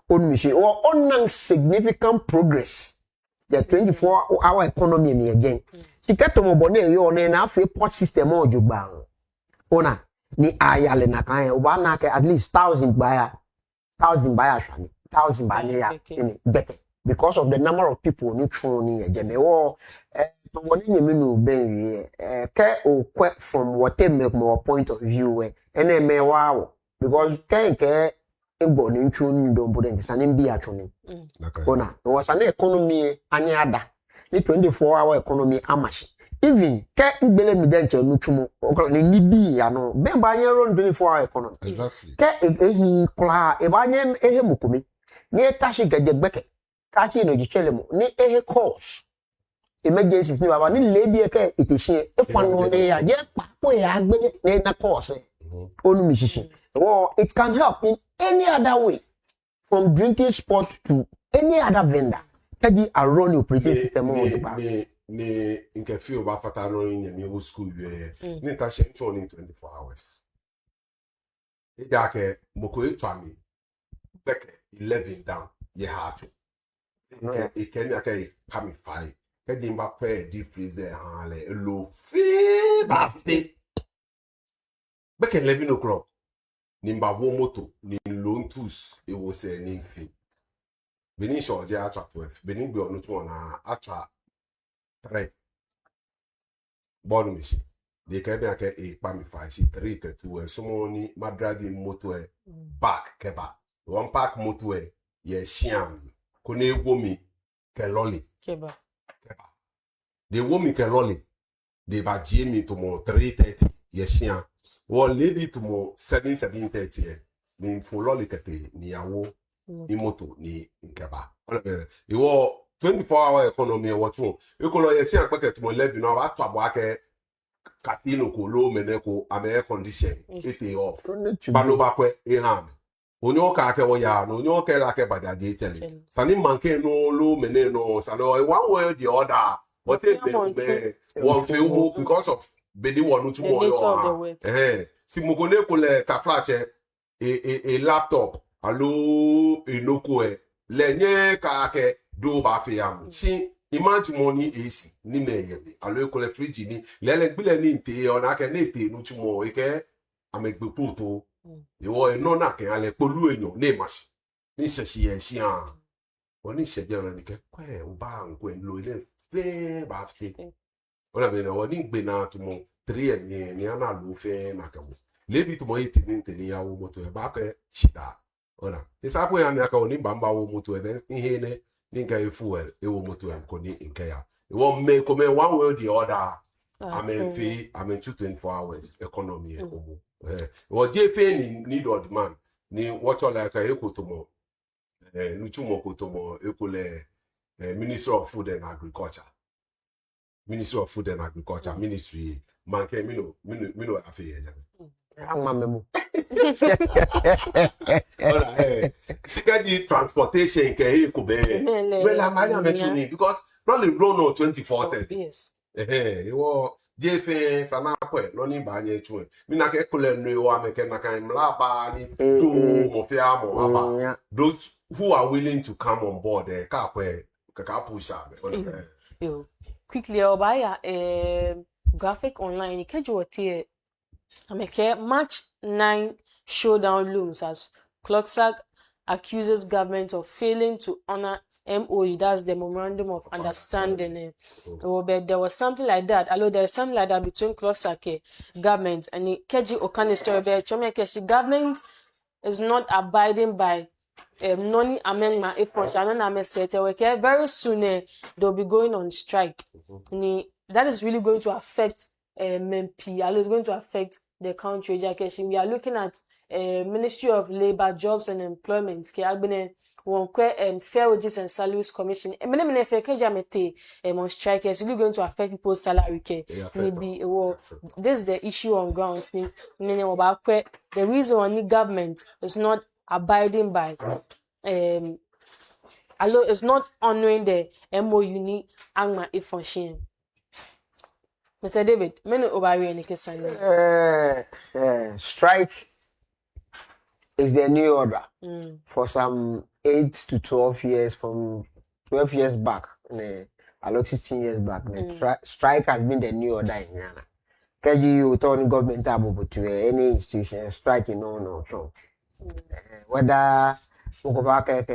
on mission or on significant progress the 24-hour economy me again tiketo mo bone yo na afi port system o jogba ona ni ayale na kan o ba na ke at least 1,000 buyer shani 1,000 buyer in better because of the number of people ni true ni again o to bone ni me no ben ke o from whatever point of view ene me wow because ke egbo ni nchu ni do mbo den sanin bi atwoni ona o san economy anya ada ni 24-hour economy amashi even ke ngbele mi den che nu twumo o ni bi ya no be ba anya run 24-hour economy exactly ke ehi kula e ba anya ehe mukumi ni tashi gaje gbeke kashi no jichele mo ni ehe calls emergencies ni baba ni lebi ke itihie e kwanu ne ya je papo ya agbe ni na calls onu mi shishi well, it can help in any other way, from drinking sport to any other vendor. Kaji a run operating system on the back. Ne nke feel ba fata no in your school ne ta she in 24 hours. E da ke moko e twa mi back 11 down ye ha to. E Kenya ke come 5. Kaji mba pre deep freezer ha le low fi ba fi. Back 11 o'clock. Nimba wo moto ni loan tools e wo se ni fi Benin show je atra 12 Benin be onu to na atra 3 born machine they can be ake e pa mi fa si 3 ke 2 so mo ni ma driving motor back keba one park motor ye shiam ko na egwo mi ke lolly Keba. they wo mi ke lolly they ba je mi to mo 3:30 ye shiam wo lady to mo 7:30 ni fo lolly kete ni yawo ni moto ni nkeba iwo 24-hour economy what you ikolo ye shiam pe ke to mo 11 no ba to abo ake casino ko lo meneko ame air condition ete off baloba kwe iran onyo ka ke wo ya no onyo ke la ke badaje tele sani manke no lo mene no salo one way or the other what if be one film because of bedi wonu tumo yo si mo ko ne ko le ta flache a laptop alo enoko lenye ka ke do ba fe am si imagine money AC ni meye alo ko le fridge ni lele gbile ni nte ona ke ni te nu tumo ike amegbe poto iwo no na ke ale polu eyan ni masi ni sesi e si an oni seje ran ni ke kwa o ba nko en lo ile fe ba fi ona be no ni gbe na tumo 3 ni ana lo fe na ka mo lebi tumo 8 ni nte ni yawo moto e ba ke chita ona isa ko ya mi aka oni bamba wo moto e ihe ne ninka fuel ewo moto en ko ni nke ya e won me ko me one way or the other I'm in 24 hours economy omo wo je fe ni need of demand ni what all like ekotomo nuchumo kotomo ekole Ministry of Food and Agriculture ministry manke mino afi Ama memo. Ora sikaji transportation ke ko be well amanya metuni because probably run on 24/7 Yes. Iwo jefe sana kwe lo ni ba anye chu mi na ke kule no wa me ke na kan mlaba ni do mo fi amo aba those who are willing to come on board ka kwe ka push am Quickly obaya graphic online ikejo tie ameke March 9 showdown looms as Clocksack accuses government of failing to honor MOU, that's the Memorandum of Understanding. But there was something like that. Although there is something like that between Clocksack government and the Keji Okane story. But government is not abiding by noni amendment. Very soon they'll be going on strike. That is really going to affect MP. It's going to affect the country. We are looking at Ministry of Labor, Jobs and Employment. Fair Wages and Salaries Commission. On strike is really going to affect people's salary. Maybe this is the issue on ground. The reason why the government is not abiding by it's not honoring the MOU ni angma function. Mr. David, many over any case strike is the new order for some 8 to 12 years, from 12 years back, about 16 years back. Strike has been the new order in Ghana. Kaji you told government about to any institution striking no. Whether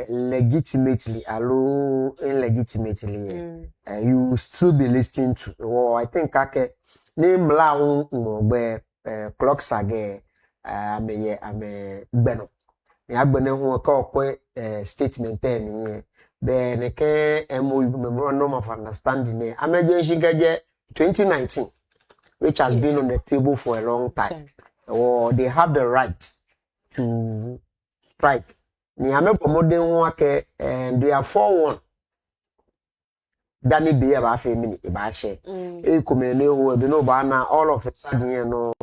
legitimately or illegitimately, you will still be listening to. Or I think name la Clocksack ame beno. Ya beno who call statement then ke MOU Memorandum of Understanding emergency 2019, which has been on the table for a long time. Or they have the right to strike. Ni ame modern wake and they are 4-1. Dani be aba fe mini e ba she. E komene ho be no ba na all of a sudden no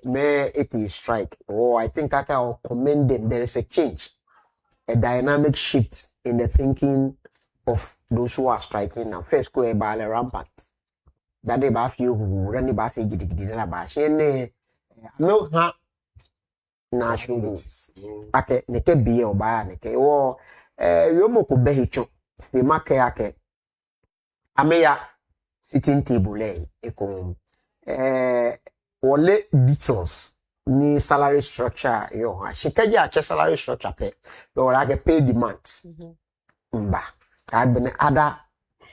me it is strike. Oh, I think I can commend them. There is a change, a dynamic shift in the thinking of those who are striking now. First go e ba le rampant. That they ba fi hu rani ba fi gidigidi na ba she ne no ha na show ake ne ke biye oba ne ke wo yo moko be hicho e make ake ameya sitting table ekom wole details ni salary structure yo ha shikaji ache salary structure pe yo like pay demands mba ka be other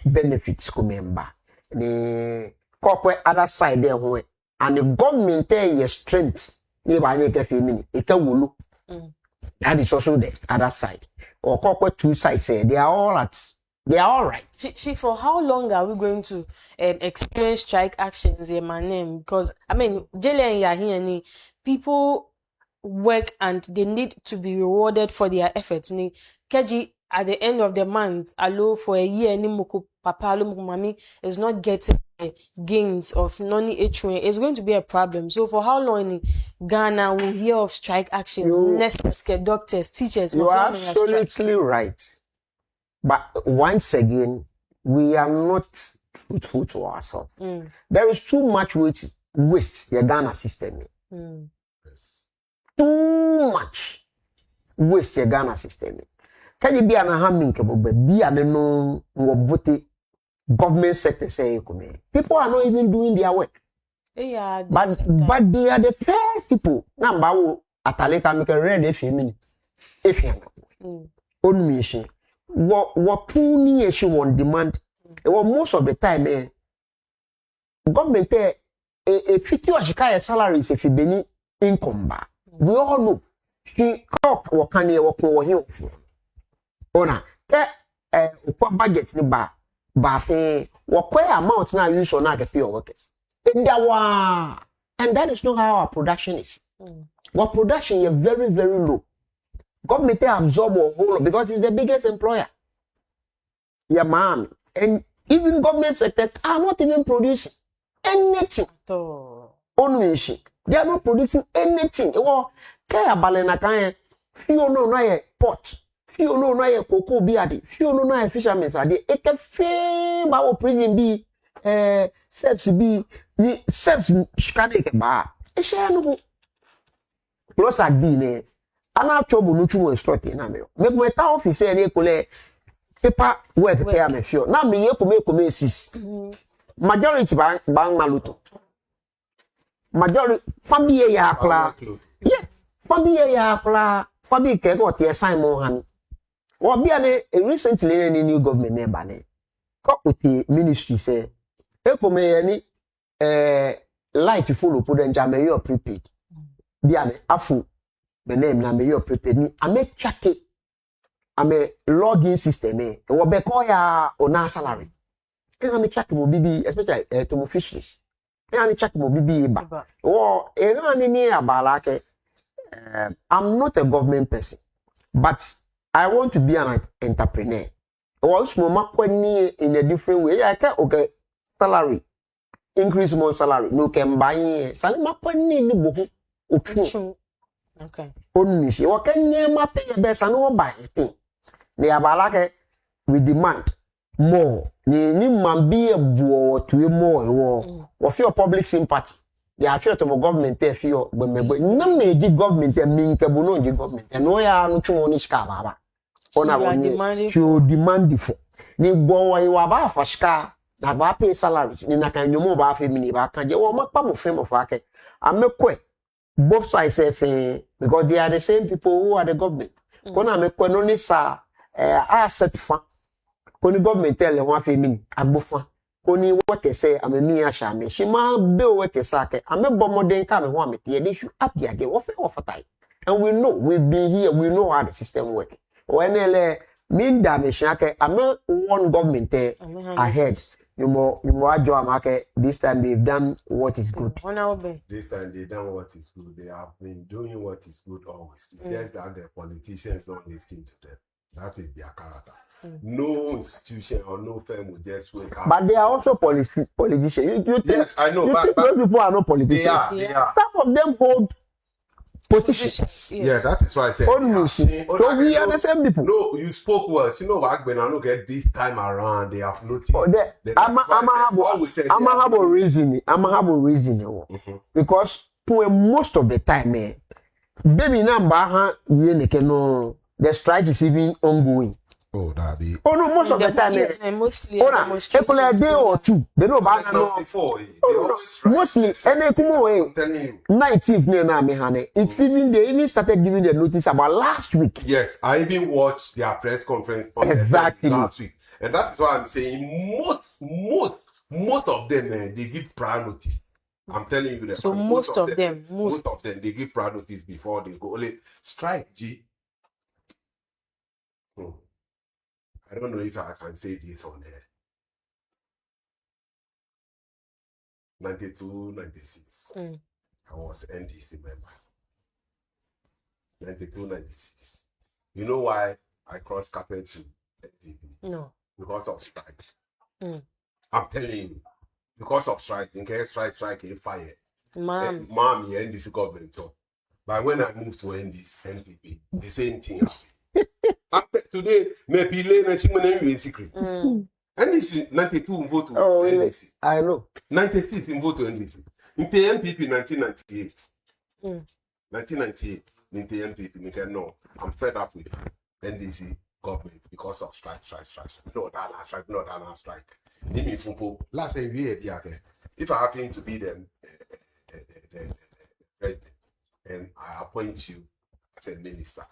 benefits kumemba ni kokwe other side there ho and the government there strength ni ba nye ke femini e ka wulu that is also the other side or kokwe two sides they are all right. See, for how long are we going to experience strike actions in my name? Because I mean, Jele and Yahini, people work and they need to be rewarded for their efforts. Ni Keji at the end of the month, alo for a year, ni moko papa alo moko mami is not getting gains of noni HOA. It's going to be a problem. So for how long in Ghana will hear of strike actions? Nurses, doctors, teachers. You are absolutely right. But once again, we are not truthful to ourselves. There is too much waste the Ghana system. Yes. Too much waste the Ghana system. Can you be an ahaming be an no government sector say people are not even doing their work. Yeah, but they are the first people. Number ataleka make a read if you own mission. What too near she won't demand. Most of the time, government a 50 or shikaya salaries if you be income back. We all know she cock or can you walk over here. Ona, budget ni ba what amount now use on not pay workers. And that is not how our production is. What production is very, very low. Government absorb a whole because it's the biggest employer. Yeah, man. And even government sectors are not even producing anything. Only they are not producing anything. Well, kaya balena kaya few no ye pot, few no ye cocoa biadi, few no ye fishermen are the eke fe ba o prison be seps be ni seps shikane ba. E share no plus at be ne. Ana trouble no too instructing na me. Make my town office e kole paper work pay am fio. Na me ye come sis. Majority bang maluto. Majority family ya kla. Yes, family ya kla. Family ke go tie sign mo han. Wo bia ne recently any new government member ne. Ko uti ministry say e come ye ni light follow put den jam you prepaid. Bia ne afu my name na me you prepared ni ame chake ame login system e wo be call ya ona salary e na me chake mo bibi especially to mo fisheries e na me chake mo bibi ba wo e na ni abala ke I'm not a government person but I want to be an entrepreneur wo small makwani in a different way I can okay salary increase more salary no can buy salary makwani ni boku oku. Okay. Only she what can you pay your best and no buy a thing. They are we demand more. Ni man be a boy to more or feel public sympathy. They are sure to government there feel when me no me government and mean kabuno government and no ya no chumoni ska on a to demand for. Ni boy you are for ska na ba pay salaries ni na kan yomo ba fe mini ba kan je wo makpa mo fe mo fa ke amekwe both sides say because they are the same people who are the government. Kona me kweno ni sa asset fa. Koni government tell one fe mini agbofa. Koni work say amemi asha me. She ma be work say ke ame bomoden ka me ho amete they should up there again. What for time. And we know we've been here, we know how the system work. When mean damage ame one government ahead. You more market. This time they've done what is good. This time they've done what is good. They have been doing what is good always. It's just that the politicians don't listen to them. That is their character. No institution or no firm will just wake up. But they are also politicians. You think, yes, I know. But those people are not politicians. They are. Some of them hold positions. Yes, that is why I said. So we are the same people. No, you spoke well. You know what? When I look at this time around, they have noticed. I'm have a reason. Because most of the time, baby number the strike is even ongoing. Oh, daddy. Oh no, most of the time. Yes, and mostly. Oh, na. A day or two. They know about no. Before, they Oh, always no. Mostly, any kumo I'm telling you. 19th near na me hane. It's even they even started giving the notice about last week. Yes, I even watched their press conference on Exactly. last week, and that is why I'm saying most of them they give prior notice. I'm telling you that. So most of them they give prior notice before they go. Only strike G. I don't know if I can say this on air. 92, 96. I was NDC member. 92, 96. You know why I crossed carpet to NDP? No. Because of strike. I'm telling you. Because of strike. In case strike, fire. Mom, yeah, NDC government talk. But when I moved to NDP, the same thing happened. Today, maybe later, in secret. NDC 92 vote to NDC. I know. 96 in vote to NDC. In the MPP 1998. 1998 in the MPP. No, I'm fed up with NDC government because of strike. No, that strike. Last year, if I happen to be the president and I appoint you as a minister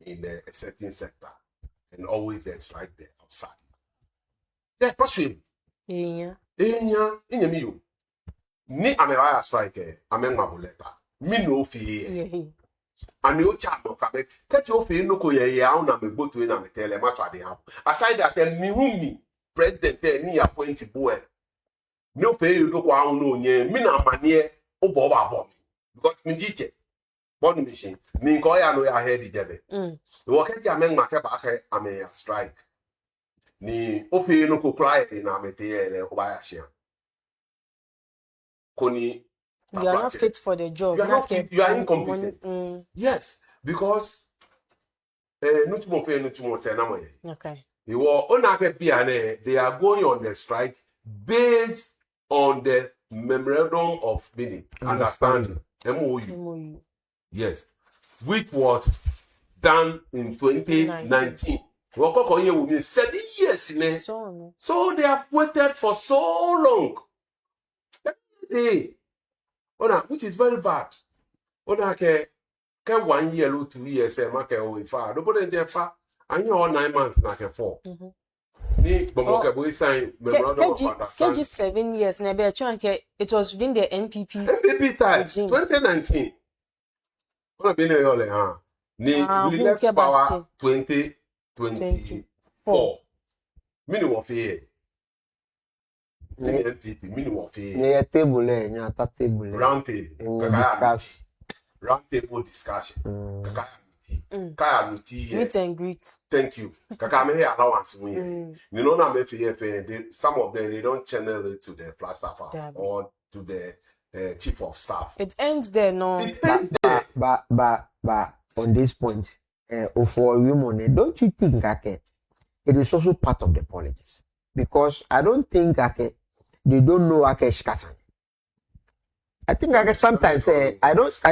in a certain sector and always there's strike there outside. Yeah, possible. yeah. In you. Ni amewaya strike, amengabuleta. Me no fee. And you chat no kabe. Catch your fee no ko ye na me botu na me tele ma twade ha. Aside that me president ni appoint boy. No pay you do kwa no nye. Me na manie obo ba because me jiche. Body machine. Me ko ya no ya head jebe. You catch ya men make ba ka ame strike. Ni ofe no ko cry na me tele oba ya share. Koni You are not fit for the job. You are not fit. You are incompetent. Yes, because okay. They are going on the strike based on the memorandum of meaning, understanding, MOU. Yes, which was done in 2019. 7 years. So they have waited for so long. Hey. Which is very bad. Ke 1 year or 2 years, make o fa. Do put in fa. And you all 9 months na ke 4. Ni bomoke boy sign memorandum of understanding. 7 years na be it was within the NPP's NPP time 2019. Ona be na yole ha. Ni Willingness Power 2024. Mini wo fe. NPP, near table, table. Round table discussion. Kaya meet and greet. Thank you. Kaka me allowance we. You know na me fe some of them they don't channel it to the flat staff or to the chief of staff. It ends there, no. It ends there. But on this point, for women, don't you think it is also part of the politics? Because I don't think they don't know Shikasan. I think sometimes I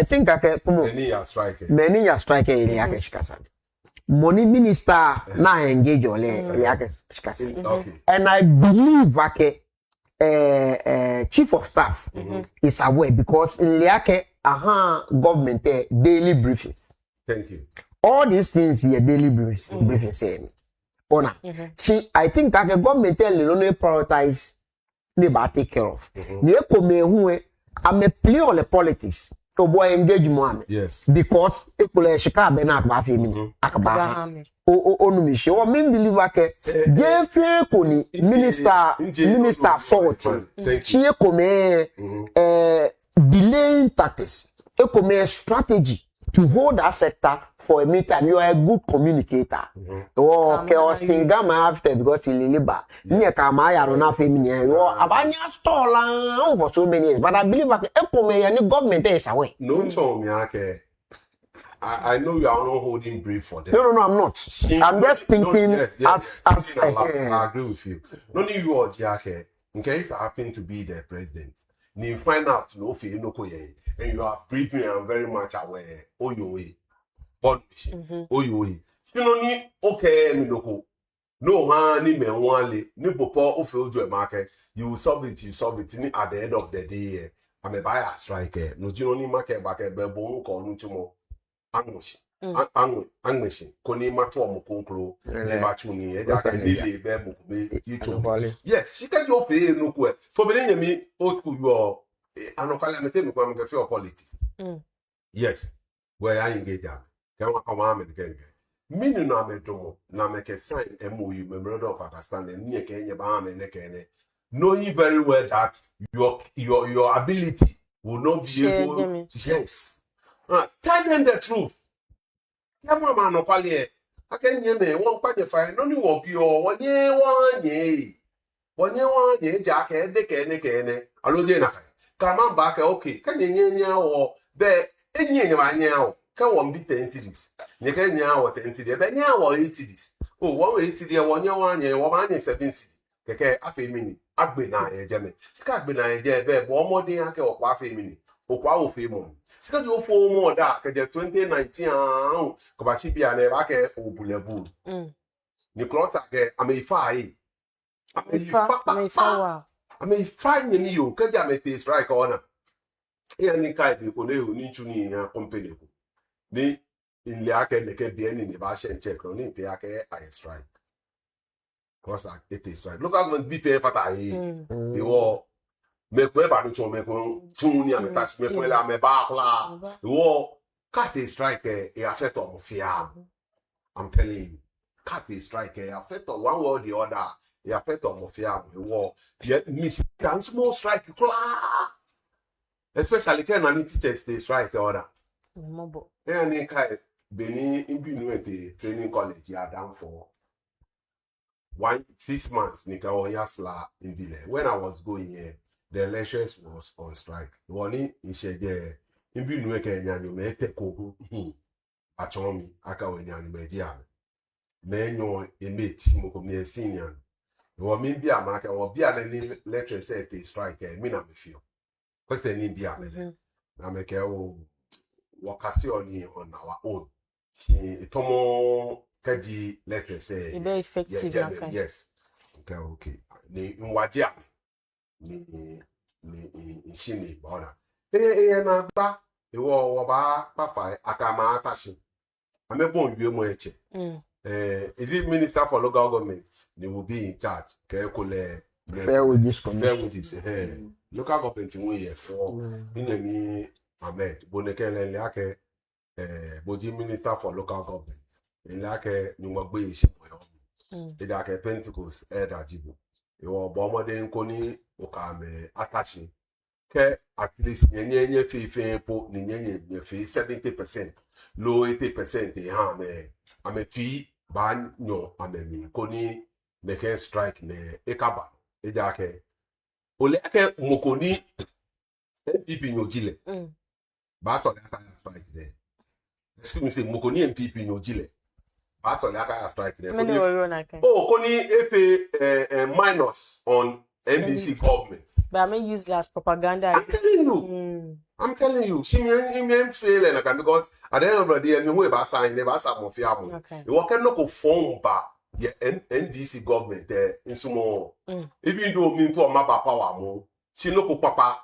think Many are striking. Many are striking Shikasan. Money minister na engage Shikasan. Okay. And I believe chief of staff is aware because in government daily briefing. Thank you. All these things here daily briefing saying. I think that the government tell you only prioritize never take care of. I'm a play all the politics to boy engage more. Yes. Because Shika Benak Bafi Akaba. No Michel or mean deliver Jeffrey Koni minister forward. She delaying tactics. Strategy to hold that sector for a meter. You are a good communicator. Chaos Tingama after because he liba. Near Kamaya on a feminine. You are Abanya store for so many years. But I believe any government is away. No, I know you are not holding brief for them. No, I'm not. I'm just thinking as I agree with you. Not you or Jake. In case I happen to be the president, you find out no feel no koye. And you are briefing and very much aware. Oh, your way. Shinoni okay minoko. No man ni menwale ni popo ofe ojo market. You solve it ni at the end of the day. I'm a buyer strike. No jinoni market back a bebo ko nuchumo. Anguish. Anguish. Koni mato mukunkro. Never tuni. Edaka bebo me. Yes, she can go pay no kwe. For me, old school you are. Anokala me tell me kwa mke feel politics. Yes. Where I engage that. Can I come on again? Minu na me domo na me ke sign MOU memorandum of understanding ni ke nye ba me ne ke knowing very well that your ability will not be able to yes. Tell them the truth. Ya mama no kwale aka nye me won pa je fa no ni wo bi o wonye ja ka de ke ne aloje na ka ma ba ka okay ka nye nya wo be enye ma nya wo ka won bi 10 cities nye ka nya wo 10 cities be nya wo 8 cities oh wo 8 cities wo nya wo ma nya 7 cities keke afa mini agbe na eje me sika agbe na eje be bo omodin ake okwa afa mini okwa ofe mo sika jo fo mo da ke je 2019 ah ko ba si bia na ba ke obulebu ni cross ake ameifa yi ameifa ni yo ke ja me te strike ona e ni kai bi ko ne o ni chu ni ya company ko ni ile ake ne ke bi ni ba she check no ni te ake I strike. Because it is right. Look at when be fair fata yi. They were make we ba no chon make tunu ya metash make we la me ba kla. They were cut a strike e affect on fear. I'm telling you. Cut a strike e affect on one way or the other. E affect on fear. They were yet miss can small strike kla. Especially can any teachers they strike order. Mobo. Any kai Beni in Binuete training college ya down for 6 months nika oyasla in Bile. When I was going here, the lecturers was on strike. Wani inshege imbi nueke nyanyo me teko hi achomi aka wenyanyo me jiame. Me nyo emate moko me senior. Wo mi bia maka wo bia le lecturer say te strike me na me feel. Because ni bia me. Na me ke wo wakasi on our own. She tomo kaji lecture say very effective yes okay ni nwajia ni shini bona na ba wo ba papa akama atashi amebon yue mo eche is it minister for local government they will be in charge ke kole fair wages commission local government we here for inemi Ahmed bonekele le ake boji minister for local government ilake ni mo gbe isipo yo ida ke Pentecost elder jibo iwo bo omode nko ni oka me atachi ke at least nyenye fe po ni nyenye fe 70% low 80% ha me ametui ba nyo amemi ko ni make strike ne ekaba ida ke ole ke mokoni MPP nyojile ba so le aka strike there excuse me say mokoni MPP nyojile so like strike there. Koni efe minus on NDC government. But I mean useless propaganda. I'm telling you. She mean fail like because at the end of the day, me we ba sign never sa mo fia mo. You work no go form ba ye NDC government there in sumo. Even though me to ma ba power mo, she no go papa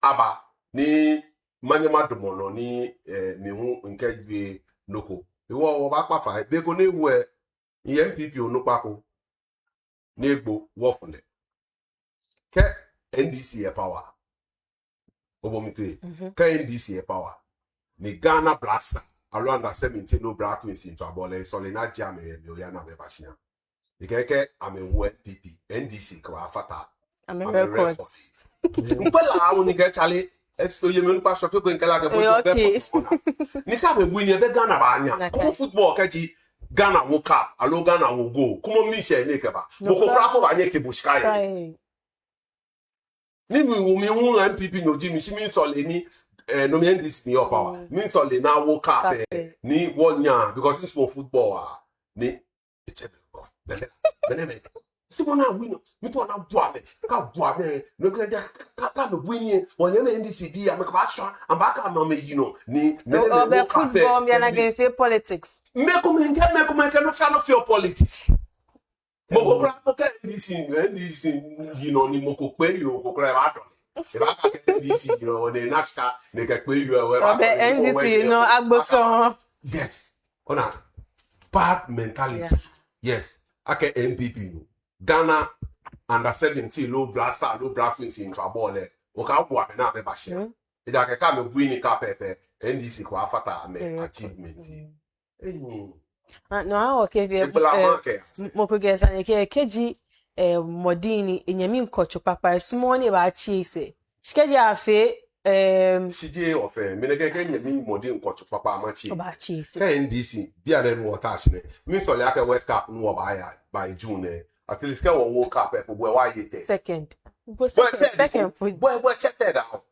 aba ni manyama domono ni me hu nke dwe noko. Iwo ba pa fa be go ni we MPP onupako na egbo wofule ke NDC e power obomite ke NDC e power ni Ghana Blaster alo under 17 no black queens into abole so le na jam e mi oya na be bashia ikeke ame wo MPP NDC kwa afata ame records mpela awu ni ke chale esto ye menu pa shofe ko nkela ke bojo be ni ka be buini be Ghana ba anya ko football ka ji Ghana wo cap alo Ghana wo go kuma mi she ne ke ba boko kra ko ba nye ke bushkai ni mi wu MPP no ji mi si mi so le ni no me NDC ni your power mi so le na wo cap ni wonya because it's for football ni it's bene Simona win. Me to na boa me. Ka boa me. No ka me win. Wonye na NDC bi am ka ba so am ba ka ma me yi no. Ni me football me na game for politics. Me come no fan of your politics. Mo ko kra mo ka NDC you know ni mo ko pe yo ko kra ba do. E ba ka NDC you know ni naska ni ka pe yo we ba. NDC you know agboso. Yes. Ona bad mentality. Yes. Ake NPP no. Ghana under 17 low blaster low black queens in trouble le o ka bo me na be ba she e da ke ka me bu ni ka pepe NDC ko afata me achievement no okay mo ko gesa ne ke keji modini enyami nkocho papa small ni ba chi se skeji afe CJ of me ne ke enyami modini nkocho papa ma chi ba chi se ka NDC bia le no touch ne mi so le aka World Cup no ba ya by June at least can woke up and why you take second. Boy, check that out.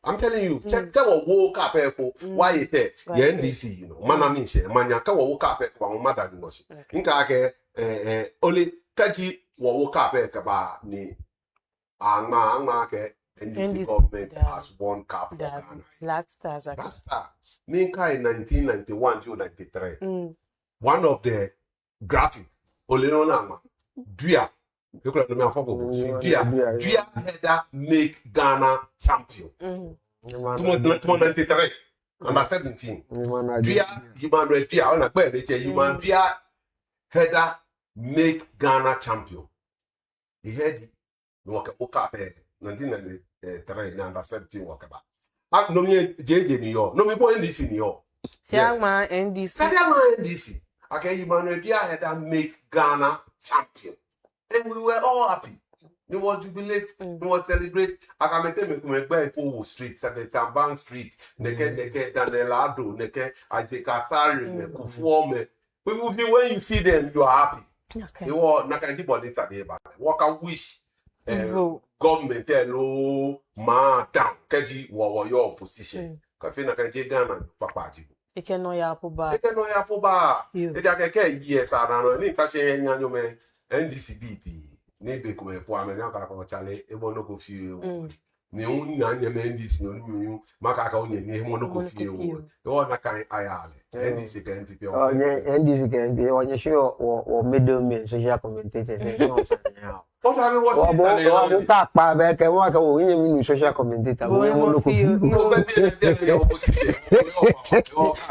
I'm telling you, check that woke up and why you take the NDC, you know. Mana means manya ka woke up and one mother in was. Inka ke only kaji woke up and kaba ni angma ke NDC government has one cup for Ghana. Black Stars. Ninka in 1991 to 93. One of the graphic only no nama. Dua header make Ghana champion. 1993 under 17. Dua on a Dua header make Ghana champion. He had woke up 1993 under 17 walk about. No me JJ New York. No me boy NDC New York. Siama NDC. NDC. Okay, Dua header make Ghana champion. And we were all happy. We was jubilate, we was celebrate. I can make me go Powo Street, Saketamban Street, Neke Danelado, Neke Isaac Athari, Neke when you see them, you are happy. Okay. You are not going to body today, but what I wish government hello ma down, Kaji wa your opposition. Kafe na kanji Ghana, Papa Jibu. Eke Noyaa poba. Eke Noyaa poba. Eke yes, I don't know. Ni tashe nyanyo me. NDCBP ne be ko me po amenya ka ko chale e bo no ko fie o ne un na nya me NDC no mi maka ka onye ne mo no ko fie o e wo na kan ayale NDC ka NPP o NDC ka NPP onye sure o middle me social commentators ne no sanya what are we watching ka pa be ke wa ka wo yin mi social commentator wo no ko fie o be be opposition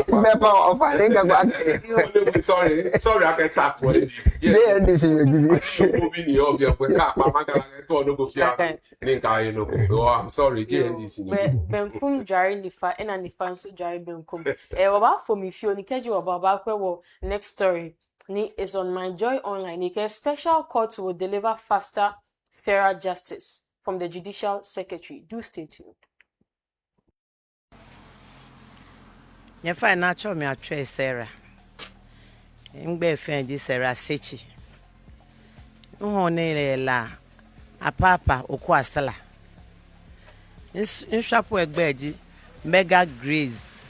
me pa o pa le ga sorry I can tap for it NDC I'm sorry, JNDC. Benkum jari nifa ena nifa so jari benkum. Waba for me fio ni keji waba kwe next story ni is on My Joy Online. Ni special court will deliver faster, fairer justice from the Judicial Secretary. Do stay tuned. You find natural me a trace Sarah. Ngbe fen di Sarah Sechi. Nhone la apapa okwasala. Nshapo egbeji Mega Grace.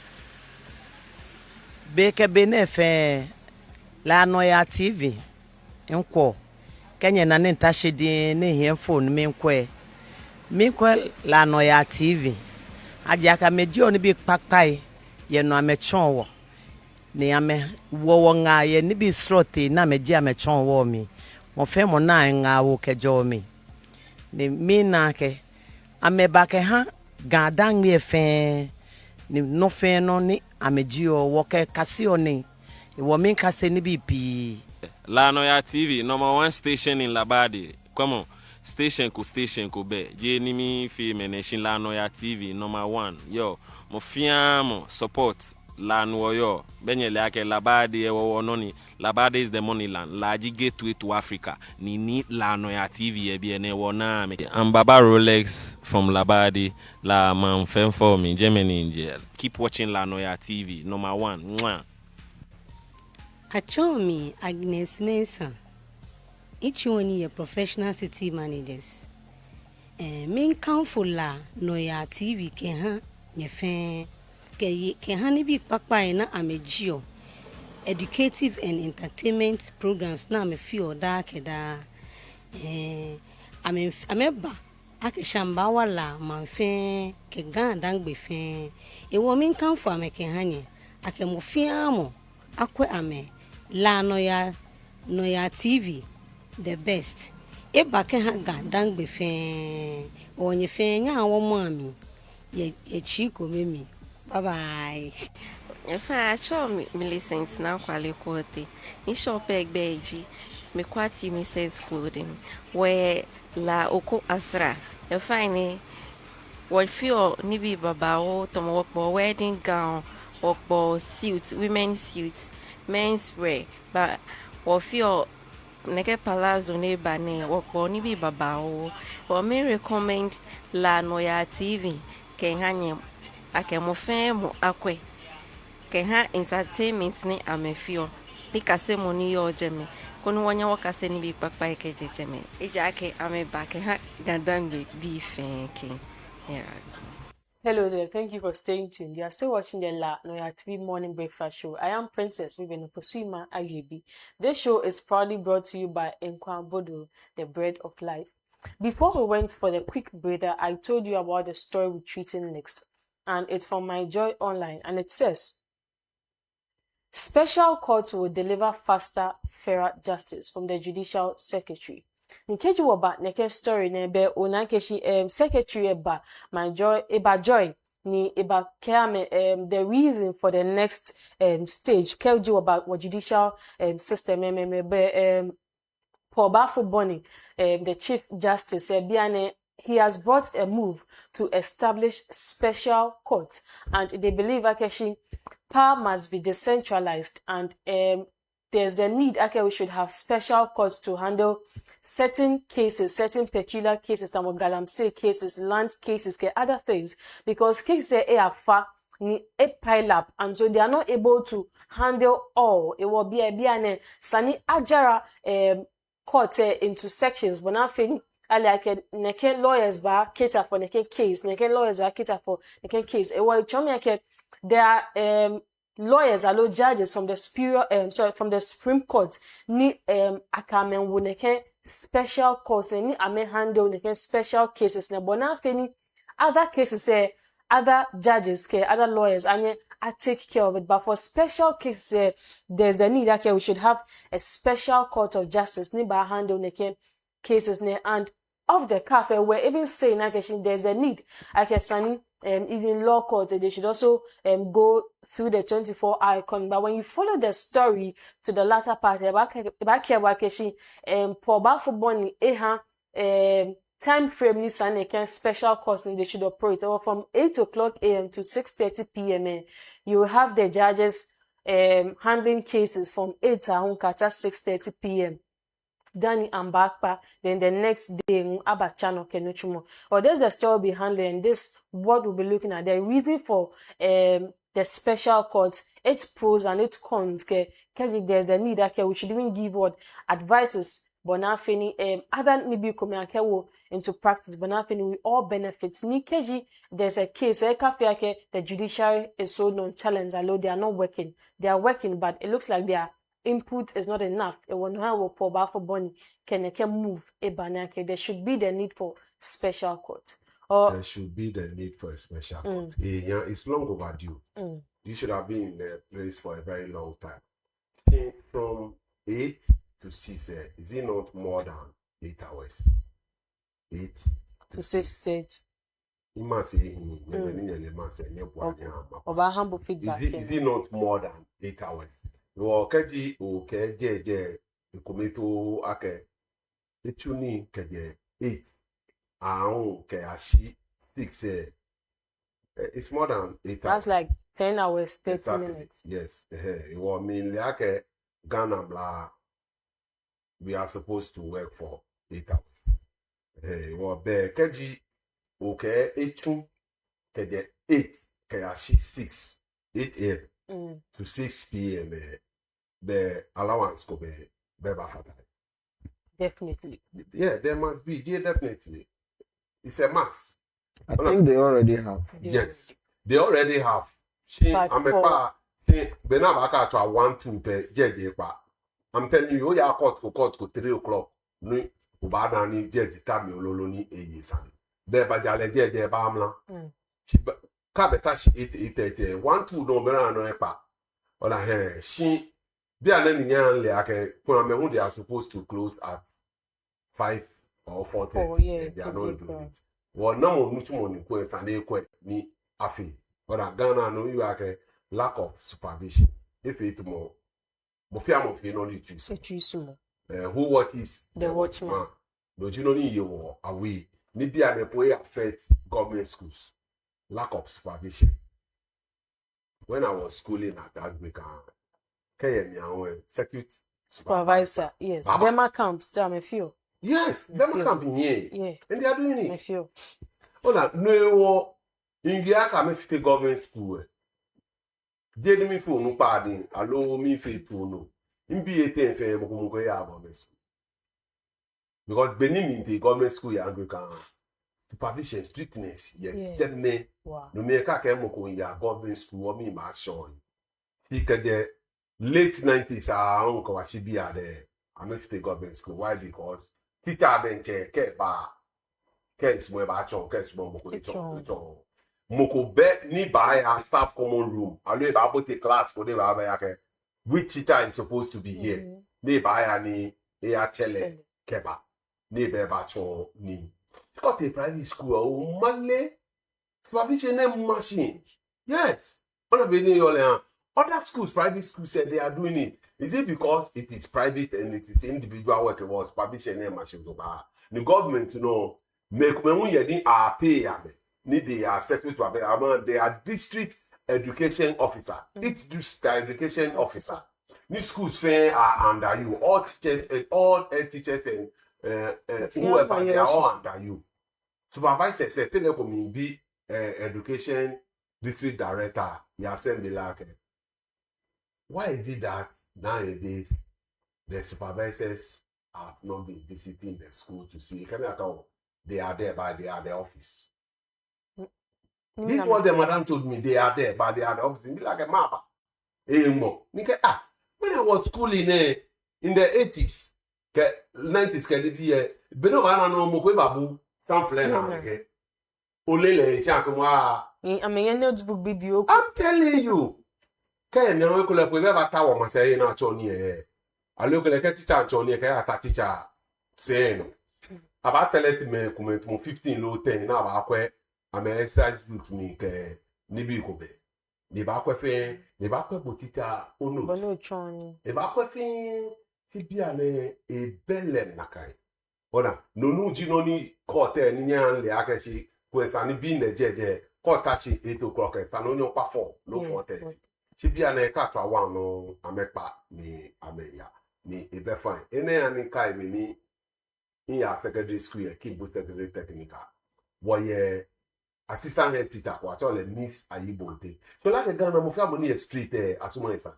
Beke benefe la Noyaa TV. Nkwo. Kenye na ntashe di ne hie phone me nkwe. Me nkwe la Noyaa TV. Aje aka meji oni bi papai ye no amechon wo. Ne ame wo nga ye ni bi srote na meji amechon wo mi. Mo fe mo na nga wo kejo mi. Ne mi na ke ameba ke ha gadan mi efe ni no fe no ni ameji o wo ke kase oni. Wo min kase ni bi pi. La Noyaa TV, #1 station in Labadi. Come on. Station ko be. Je ni mi fi mention La Noyaa TV #1. Yo, mo fiam support La Noyaa. Benye le ake Labadi e wo noni. Labadi is the money land. Laji gateway to Africa. Ni La Noyaa TV e bi ene wo na me. I'm Baba Rolex from Labadi. La man fem for me Germany in jail. Keep watching La Noyaa TV #1. Mwah. Achomi Agnes Mensah. Each one your professional city managers. Main council La Noyaa TV ke ha nye fe ke ha ni bi papa na amejio educative and entertainment programs na me feel da ke da ameba ake shamba wala manfe ke ganda ngbefe ewo min kan fo ameke hanye ake mo fiamo akwe ame la Noyaa TV the best e ba ke ha ganda ngbefe onye fe nya wo mami ye chiko memi bye bye. If I show me Millicent now quality, in shop egg beji, me quati Mrs. clothing, where la oko asra, you find it. What feel nibi babao, to work for wedding gown, work for suits, women's suits, men's wear, but what feel neke palazzo ne bane, work for nibi babao, or may recommend la Noyaa TV, ken hanye, ake mo femo akwe. Ke ha entertainment ni amefio ni kase moni yo jeme kono wanya wakase ni bi papa ke jeme eja ke ame ba ke ha gandangbe bi fenke. Yeah. Hello there. Thank you for staying tuned. You are still watching the Noyaa TV Morning Breakfast Show. I am Princess Vivian Posuma Ayebi. This show is proudly brought to you by Bodo, the bread of life. Before we went for the quick breather, I told you about the story we're treating next. And it's from My Joy Online. And it says, Special courts will deliver faster, fairer justice from the Judicial Secretary. Nikeji waba neke story nebe onakeshi secretary eba My Joy eba joy ni eba keame the reason for the next stage keji waba wa judicial system Paul Bafo the Chief Justice biane he has brought a move to establish special courts, and they believe akeshi power must be decentralized, and there's the need we should have special courts to handle certain cases, certain peculiar cases, galamsey cases, land cases, other things, because cases are far ni a pile up, and so they are not able to handle all. It will be a sani ajara court into sections, but nothing. Like neke lawyers ba cater for neke case, neke lawyers ba cater for neke case. There are lawyers alo judges from the from the Supreme Court ni akamen wo neke special courts ni ame handle neke special cases na bona feni other cases other judges other lawyers and I take care of it, but for special cases there's the need we should have a special court of justice ni ba handle neke cases and of the cafe we're even saying there's the need sunny even law court they should also go through the 24 icon. But when you follow the story to the latter part back here Paul Bafo Boni time frame ni sunny special courts and they should operate from 8 o'clock a.m. to 6:30 p.m. You will have the judges handling cases from 8 to 6:30 p.m. Danny and Bakpa, then the next day, Abachano Kenuchumo. Or there's the story behind it, and this what we'll be looking at. The reason for the special court, its pros and its cons, because there's the need that we should even give what advices, but now other nibi come into practice, but now we all benefits. Nikeji, there's a case, the judiciary is so non-challenged, although they are not working. They are working, but it looks like they are input is not enough. Can move there should be the need for special court. Or there should be the need for a special court. It's long overdue. You should have been in the place for a very long time. From 8 to 6, is it not more than 8 hours? 8 to 6 days. Is it not more than 8 hours? Keji o keje kometo ake etuni keje 8 ke ashi 6 it's more than 8 hours. That's like 10 hours 30 exactly. minutes. Yes, it mean like Ghana blah, we are supposed to work for 8 hours. Keji o ke etu keje 8 ke ashi 8 a.m. to 6 p.m. The allowance could be better. Definitely. Yeah, there must be. Yeah, definitely. It's a must. I think they already have. Yes, they already have. I'm telling you, you are court to 3 o'clock. ubana ni je ditami ololo ni eye sani be ba jale je ba amla ka beta shi ite 1-2 no bera no epa ola he shi bi ana ni yan le ake kuna me who they are supposed to close at 5 or 4:30 they are not doing it well no mo much money ko e sane ko ni afi ola Ghana no you ake lack of supervision if it mo fiam of no the trees who watches the watchman no you know ni you away ni bia me boy affect government schools lack of supervision when I was schooling at Africa security supervisor yes Bema camps tell me few yes Bema camp in here yeah and they are doing it me few ola no India ka me fit government school dey me for no pardon allow me fit to no mba ten fe mo ko ya government school because Benin in the government school ya Anglican supervision strictness yeah just me no me ka mo ko ya government school o mi ma show the late 90s uncle Wachibia there I make the government school why because teacher then ke ba ke small ba chon ke small moko be ni ba ya staff common room alwe ba put a class for the ba ya ke which teacher is supposed to be here ni ba ya ni ya tele ke ba ni be ba chon ni got a private school o male supervision machine yes ona be ni yo other schools, private schools said they are doing it. Is it because it is private and it is individual work? It was publishing name machine. The government, you know, make when we are pay need they are secretary, they are district education officer. Each district education officer. These schools fair are under you. All teachers and whoever they are all under you. Supervisor said, tell them be education district director. You send the like. Why is it that nowadays the supervisors have not been visiting the school to see? They are there, but they are the office. This is what the madam told me. They are there, but they are the office. It's like a map. When I was schooling in the 80s, 90s, Beno bana no mo kwe babu sample na ke. Olele chance mo a. Notebook bibi. I'm telling you. Kaya mi anwe kule pwe ba tawo ma se na cho ni alo kule ke teacher cho ni ke ata teacher se no aba select me comment mo 15 lo 10 na ba kwe am exercise book ni ke ni bi ko be ni ba kwe fe ni ba kwe bo teacher onu bono cho ni e ba kwe fe ti bia le e belle na kai ona nonu ji no ni kote ni nyan le akeshi kwensa ni bi ne jeje kota chi 8 o'clock sa no nyo pa 4 no 4:30 Chibia na ka twa wan no amepa ni ameya ni ebe fine ene ani kai me ni in ya secondary school ya Kibu secondary technical woye assistant head teacher kwa tole Miss Ayibonte so like Ghana mo fa mo ni street asumo esa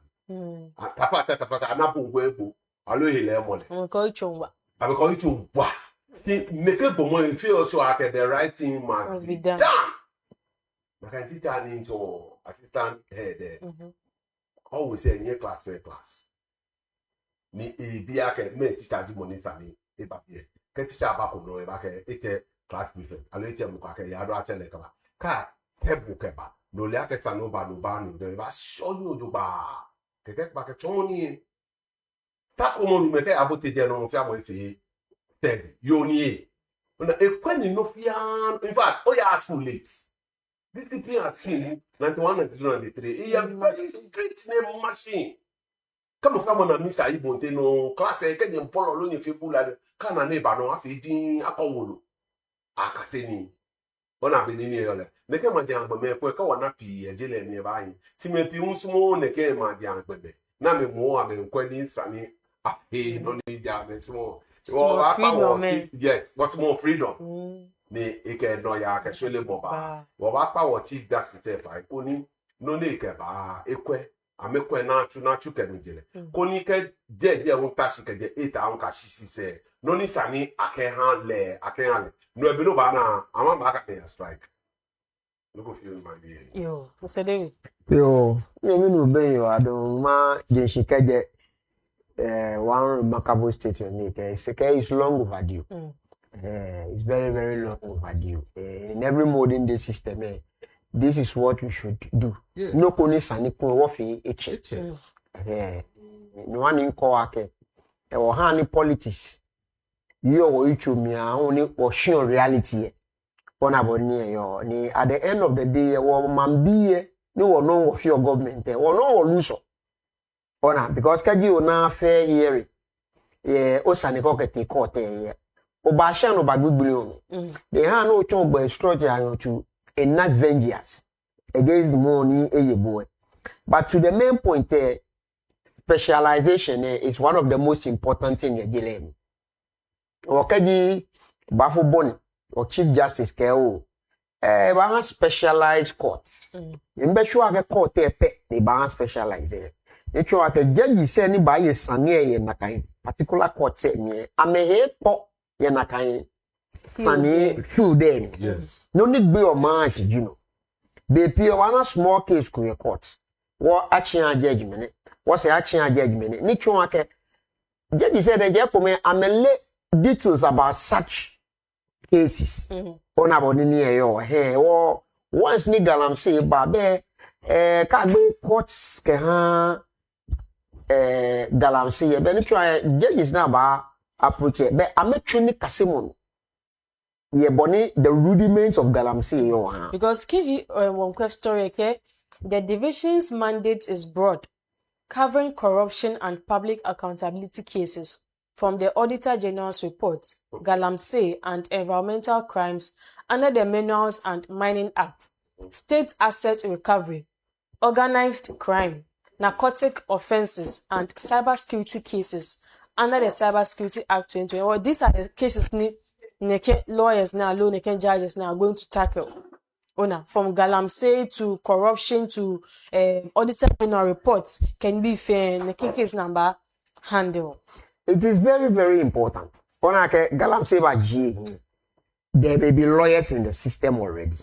tafa anapo ngwebo alo ile mole ko ichonwa abeko ichonwa see make go mo feel so at the right thing must be done. Maka teacher ni into assistant head always say in class for class ni e bia ke me teacher di monitor ni e ba bia ke teacher ba ko no e ba ke e class prefect alo e mu ka ke ya do a chele ka tebu ke ba no le ake sanu ba no ba no de ba show you do ba ke ba ke choni ta ko mo me ke abote je no mo fi amo fi ted yo ni na e kwani no fian in fact ask for late. Discipline at team 91 and 93. He a very strict name machine. Come from na Miss Ayibonte no class e ke dem polo lo ni fi bula ka na neighbor no afi din akowolo. Akase ni. Bona be ni yo le. Ne ke ma jan gbe me ko ka wona pi e je le ni ba yin. Si me pi unsumo ne ke ma jan gbe me. Na me mo a me ko ni sani afi no ni jan me smo. Yes, what's more freedom? Ni ike Noyaa ke shele boba wo ba pa wo chief justice fa ko ni no ni ke ba ekwe amekwe na chu ke mi jele ko ni ke je un tashi ke je eta un ka sisi se no ni sani ake han le no e bi no ba na ama ba ka pay strike no go feel my day Mr. David yo me no ben yo adon ma je shikaje one remarkable statement. It's long overdue. It's very, very long overdue. In every modern day system, this is what we should do. Yes. No koni wafi eche. No one in koake. Or honey politics. You or you me only or show reality. Ni at the end of the day, man be no no of your government or no lose. Because kaji na fair hearing. Osane kokete court Obasha no bagbulu. They have no chance structure to enact vengeance against the money boy. But to the main point, specialization is one of the most important things in the Okaji Bafo Boni or Chief Justice Keo. Ba specialized court. Mbeshu age court pe they ba specialized there. Echo ake judge say ni ba ye sane ye nakan particular court say me amehe po ye nakan sane few there. Yes. No need be your man you know. Be pure one small case ku court. What action and judgment? What's the action and judgment? Ni chon ake judge say they come amele details about such cases. On about ni yo he wo once ni galam say ba be ka gbe courts ke ha galam say be ni try judges na ba approach be ametwe ni kasemon ye boni the rudiments of galam say yo ha Because KG one question okay, the division's mandate is broad, covering corruption and public accountability cases from the Auditor General's report, Galamsey and environmental crimes under the Minerals and Mining Act, state asset recovery, organized crime, narcotic offenses, and cybersecurity cases under the Cybersecurity Act 2020. Well, these are the cases lawyers now, judges now are going to tackle. From Galamsey to corruption to Auditor General reports can be fair, case number handle. it is very, very important. Galamsey ba G, there may be lawyers in the system already.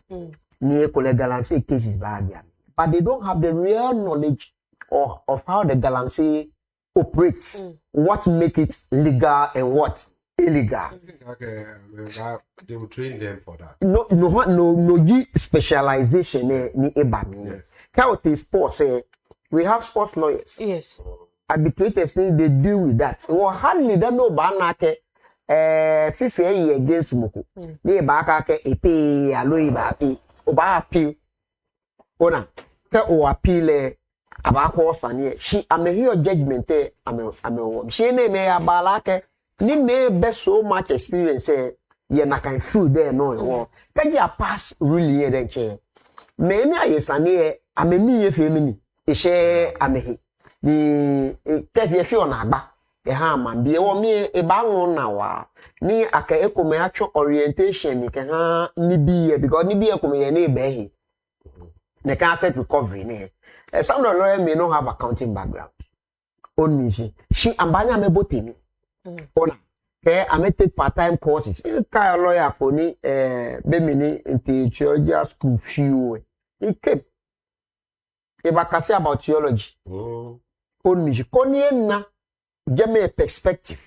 Near Galamsey cases bad, but they don't have the real knowledge of how the Galamsey operates, what make it legal and what illegal. They will train them for that. No specialization ni ebami. Yes. County sports we have sports lawyers. Yes. Arbitrators they deal with that. Or hardly don't know banake FIFA against Moko. Ni baka ke epe aloi ba pi. Oba appeal. Ona ke o appeal abako sane. She hear judgment ame she ne me abalake ni me be so much experience ye na kan feel there no wo. Kaji a pass really then che. Me na yesane amemi ye femini. Ishe amehi. Ni kefie fi ona agba ha man bi wo mi e ba won na wa ni aka ekome acho orientation ni ke ha ni bi because ni bi ekome ye na be he ne can asset recovery ni some of the lawyer may not have accounting background only she ambanya mebo temi ona ke amete part time courses ka lawyer ko ni be mi ni into theology school few he kept ebakasi about theology only konye na jeme perspective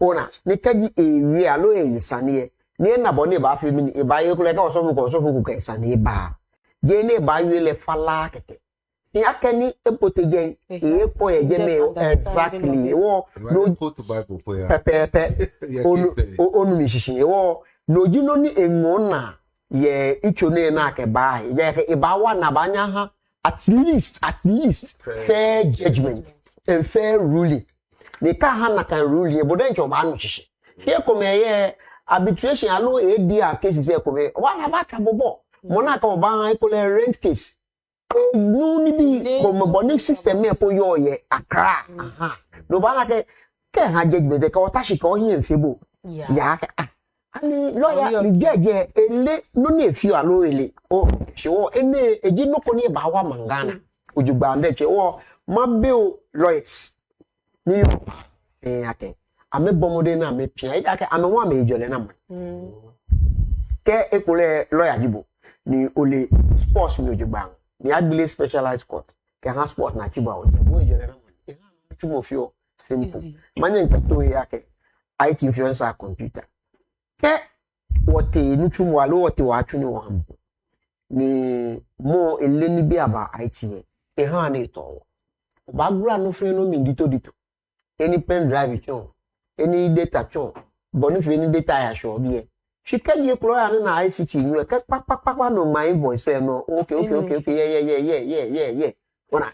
ona ne kaji ewi alo sane ne na bone ba fi mi e ba ye kule ka so fu ka sane ba je ne ba ye le fala kete ni akani epotejen e po ye jeme exactly wo No go to Bible for ya. pepe onu mi shishin wo no ji no ni enwo na ye ichone na ke ba ye ke e ba wa na banya ha at least fair judgment and fair ruling. They can't have a ruling, but then you're ban here come here arbitration allow a dear cases here come what about a bobo monaco ban rent case no ni be come bonding system me po yo ye akra no ban ke ha judgment the kawashi ko hin febo ya ani lawyer mi jeje ele no na efi alo ele o se wo ene eji no ko ni ba wa mangana ojugba nde che wo ma bill lawyers ni ake ame bomode na me pia ake ame wa me jole na mo ke ekole lawyer jibo ni ole sports mi ojugba ni agbele specialized court ke ha sport na kiba o jole na mo tumo fio simple Easy. manye nkato yake IT influencer computer ke wote nutu walo wote wachu ni wambo ni mo eleni bi aba IT e ha na ito bagura no fe no mi dito any pen drive chon any data chon bonu fi any data ya show bi she can you employer na ICT you ke pa no my invoice no okay yeah Wana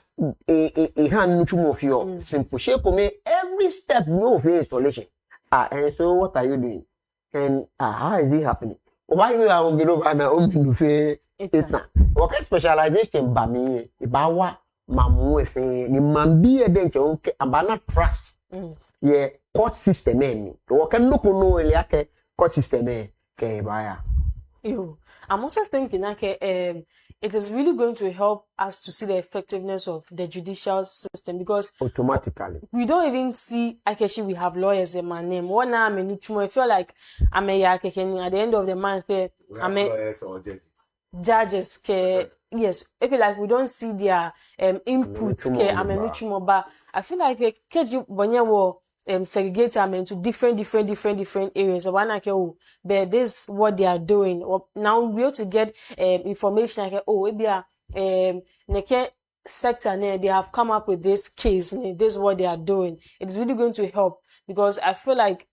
hand nutu mo fio simple shape me every step no of installation and so what are you doing and how is it happening why you are going over na o mi fe eta okay specialization ba mi ba wa mamu efe ni mambi e den che abana trust yeah court system me o kan no ko no ele ake court system ke ba ya. I'm also thinking okay, it is really going to help us to see the effectiveness of the judicial system because automatically we don't even see actually we have lawyers in my name. One now I feel like I'm a at the end of the month I'm a lawyers or judges yes I feel like we don't see their inputs I'm a but I feel like keji bonye wo segregate them into different areas. One like but this what they are doing. Now we ought to get information like neke sector they have come up with this case. This is what they are doing. It's really going to help because I feel like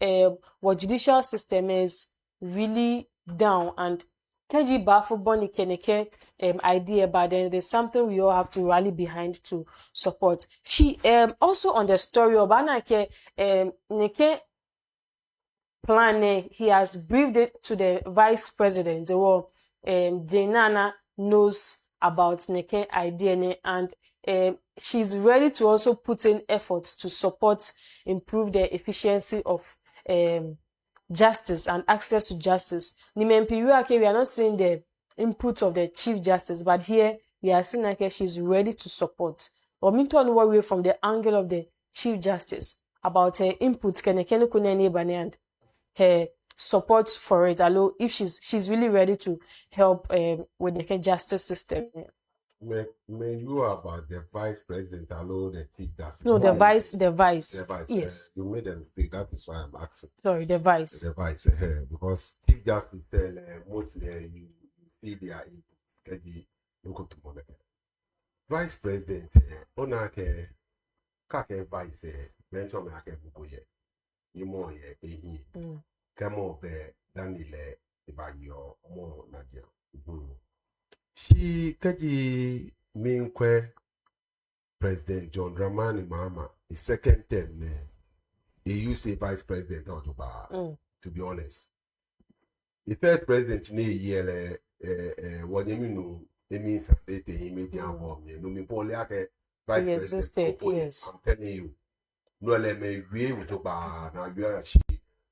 what judicial system is really down and KG Bafo Bonnie Keneke idea, but then there's something we all have to rally behind to support. She also on the story of Anake Neke plan, he has briefed it to the vice president. Well, Jenana knows about Neke idea and she's ready to also put in efforts to support, improve the efficiency of justice and access to justice. We are not seeing the input of the Chief Justice, but here we are seeing like she's ready to support. Or Minton worry from the angle of the Chief Justice about her input and her support for it. Although if she's really ready to help with the justice system. May you about the vice president alone, the Chief Justice? No, the vice. Yes. You made a mistake. That is why I'm asking. Sorry, the vice. The vice, because Chief Justice tell mostly you see their input to vice president, onake kake vice, mention me ake bukoye, you more ye come up Danile Ibayo more Nadia. She kaji menkwe President John Dramani Mahama the second term he used a vice president to be honest. The first president ne year wanyeminu means that he made no me poliake vice president. Yes. I'm telling you. No let me agree with you na you are she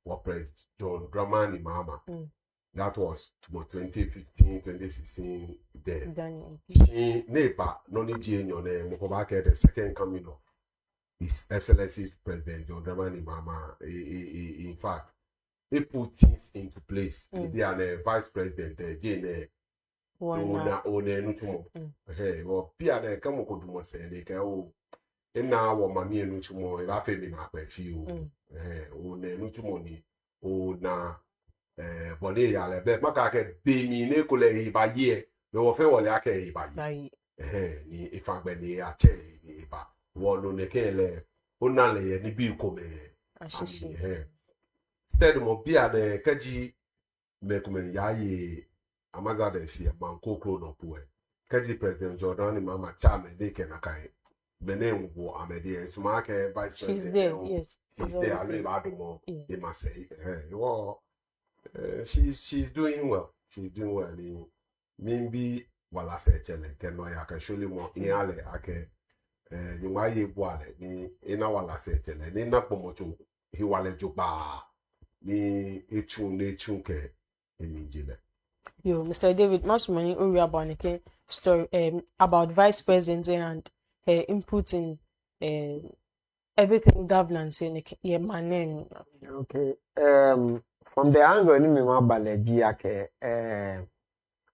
was President John Dramani Mahama. That was 2015, 2016 then. She neighbor no need the second coming of His Excellency President John Dramani Mahama. In fact, he put things into place. They are the vice president Jane Hey, well, Pia come on to say they can na wo mami enu chumo e ba fe mi na pa fi o na enu chumo ni o na bole ya le be maka ke be mi ne ko le iba ye me wo fe wo le ake iba ye ni ifa gbe ni a che ni iba wo lo ne ke le o na le ye ni bi ko me ashishi steady mo bia de kaji me ko me ya ye amaza de si man ko kro no pu kaji president Jordan Mama Chame de ke na kai Benin wo amede so ma ke vice president. She's there, yes. She's there. I live Adumo. They must say, well, she's doing well. She's doing well. Maybe while I say chele, can I can show you more in ale ake you ma ye boale ni ina wala se chele ni na pomoto hi wale joba ni echu ke eminjile. Yo, Mr. David, most money ori about the story about vice president and her input in everything governance in my name. Okay. From the angle ni me ma bale bi ake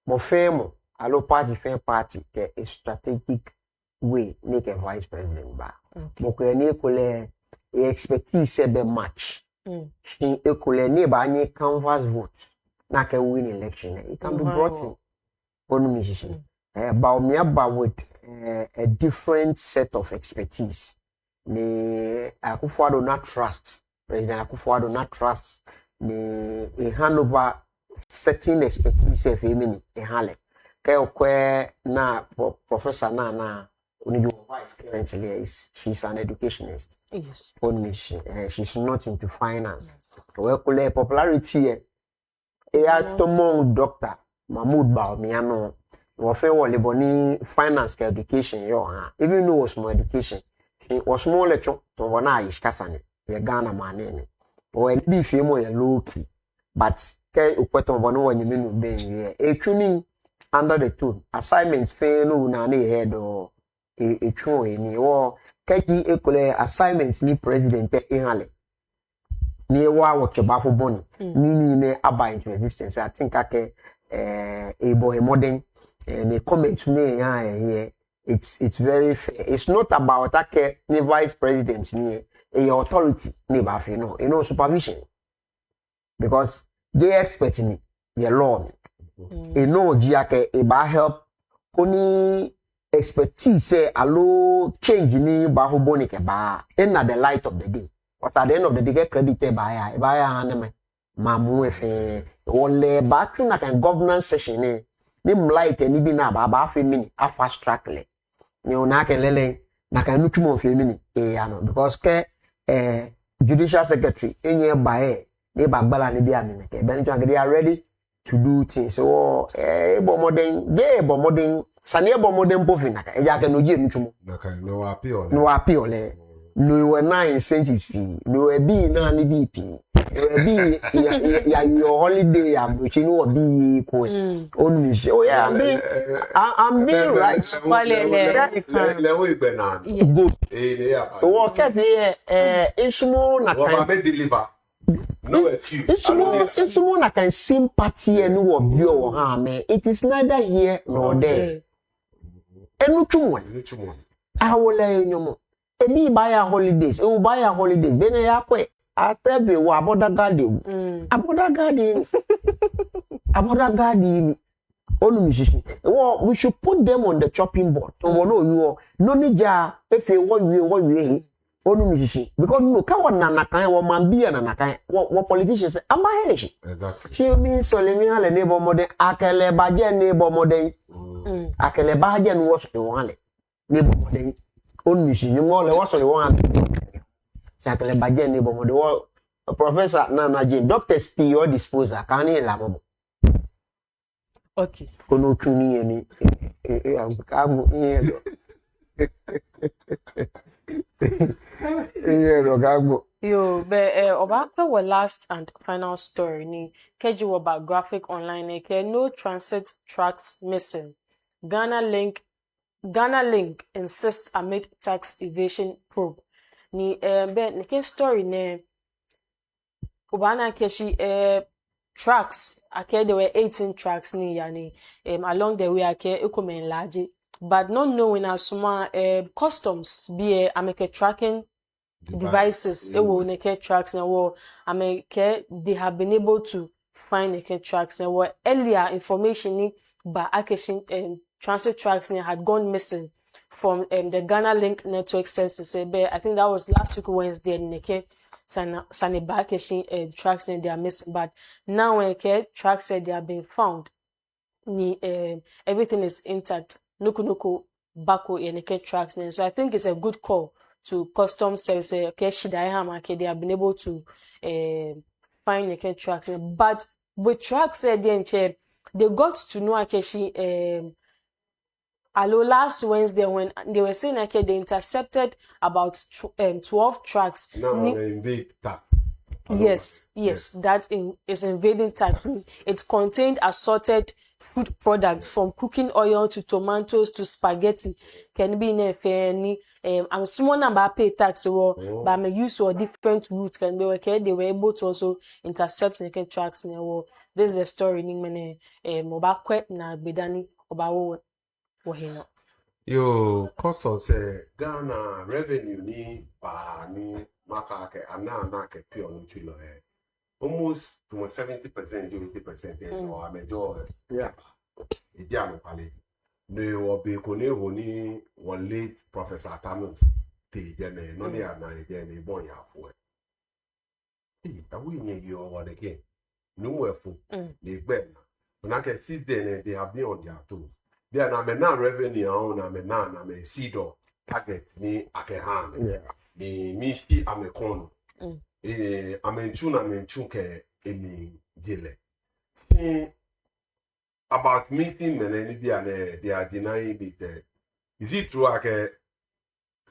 mo femo alo party fair party ke a strategic way make a vice president ba. Mo ko ni ko le expertise be match. She equally nearby any canvas vote. Na can win election. It can be brought in on musician. About me about with a different set of expertise. Ne Akufo-Addo not trust. President Akufo-Addo not trust. Ne hand over certain expertise of a hale. Kaya na professor na vice currently is she's an educationist. Yes. Only she's not into finance. Well, popularity tomong doctor Mahmoud Bawumia was Leboni finance education even though was more education he was more lecture to wana is kasane ye Ghana man or be femo ye low key but ke ukweto bono wanyi menu be e tuning under the tone assignments fe no na na head or e tun ni or keji ekole assignments ni president hale ni wa wo kebafo boni ni ne aba into existence I think ake a boy modern and a comment to me here it's very fair. It's not about ake ni vice president ni a authority ni ba fi no supervision because they expect ni the law no ji ake e ba help koni expertise say allo change ni ba fo boni ke ba in the light of the day. But at the end of the day, get credited by Haneme. Mamu efe. Ole back na kan governance session ni mlight ni bi na ba fe mini a fast track le. Ni ona kan lele na kan nutumo fe mini ano because ke judicial secretary enye bae ni bagbala ni bi amene ke ben twan they are ready to do things. So bo modern sane bo modern po fi na ka eja kan no je nutumo. Na kan no appeal. No appeal le. No were nine incentives fee. No were be na ni BP. No were be your holiday which you know be equal. On me. Oh yeah, I'm being right. Lewe benan. Both. Yeah. Oh, okay. Isumo na What I deliver. No excuse. Isumo na kan sympathy and no bio ha me. It is neither here nor there. Enu tumon. I will let you know. Any buy holidays, buy holidays. Then I akwe after be wa aboda garden. Aboda garden. We should put them on the chopping board. No nija if you what you onu musician because no ka wana na kan wo man bia na kan wo politicians am I helish. Exactly. She means so le mi ale neighbor modern akele baje neighbor modern. Akele baje no was the one neighbor modern. On mission, you more than what's the one. Jacqueline Bajen, neighbor, Professor Nana Jane, doctors P your disposal, can you love? Okay. Kono tuni any. I'm here. Yo, but about our last and final story, ni keju about graphic online, no transit tracks missing. Ghana Link insists amid tax evasion probe. Ni ni story ne ubana keshi tracks there were 18 tracks ni yani along the way ukumen large but not knowing as suma customs be ameke tracking devices will neke tracks na wo ameke they have been able to find neke tracks na wo earlier information ni ba akeshin transit tracks had gone missing from the Ghana Link network services. I think that was last week Wednesday. Neke Saniba Keshin tracks they are missing, but now when tracks they are being found, everything is intact. Nuku bako neke tracks. So I think it's a good call to customs service. They have been able to find neke tracks. But with tracks they got to know Akeshi last Wednesday when they were saying they intercepted about 12 tracks. Now they invade tax. Yes, that is invading tax. It contained assorted food products from cooking oil to tomatoes to spaghetti. Can be any and small number pay tax but may use or different routes can be okay. They were able to also intercept naked tracks. This is the story. Mobile na bedani obawo. Yo, customs say Ghana revenue ni ba ni Maka ana ke pure nutrient almost to 70% 80% or major Yeah. Idiano pale. No obi ko ne honi one late Professor Tamils te jene no ne ana jene bon ya fo. Awu nye yo one again. No wefu. They gbe. When I can see them they have been on their toes. They are na me na revenue on na me na me seedo target ni akehan. Yeah. Ni mishi amekono. Amenchu ke emi dile. About missing men they are denying it. Is it true like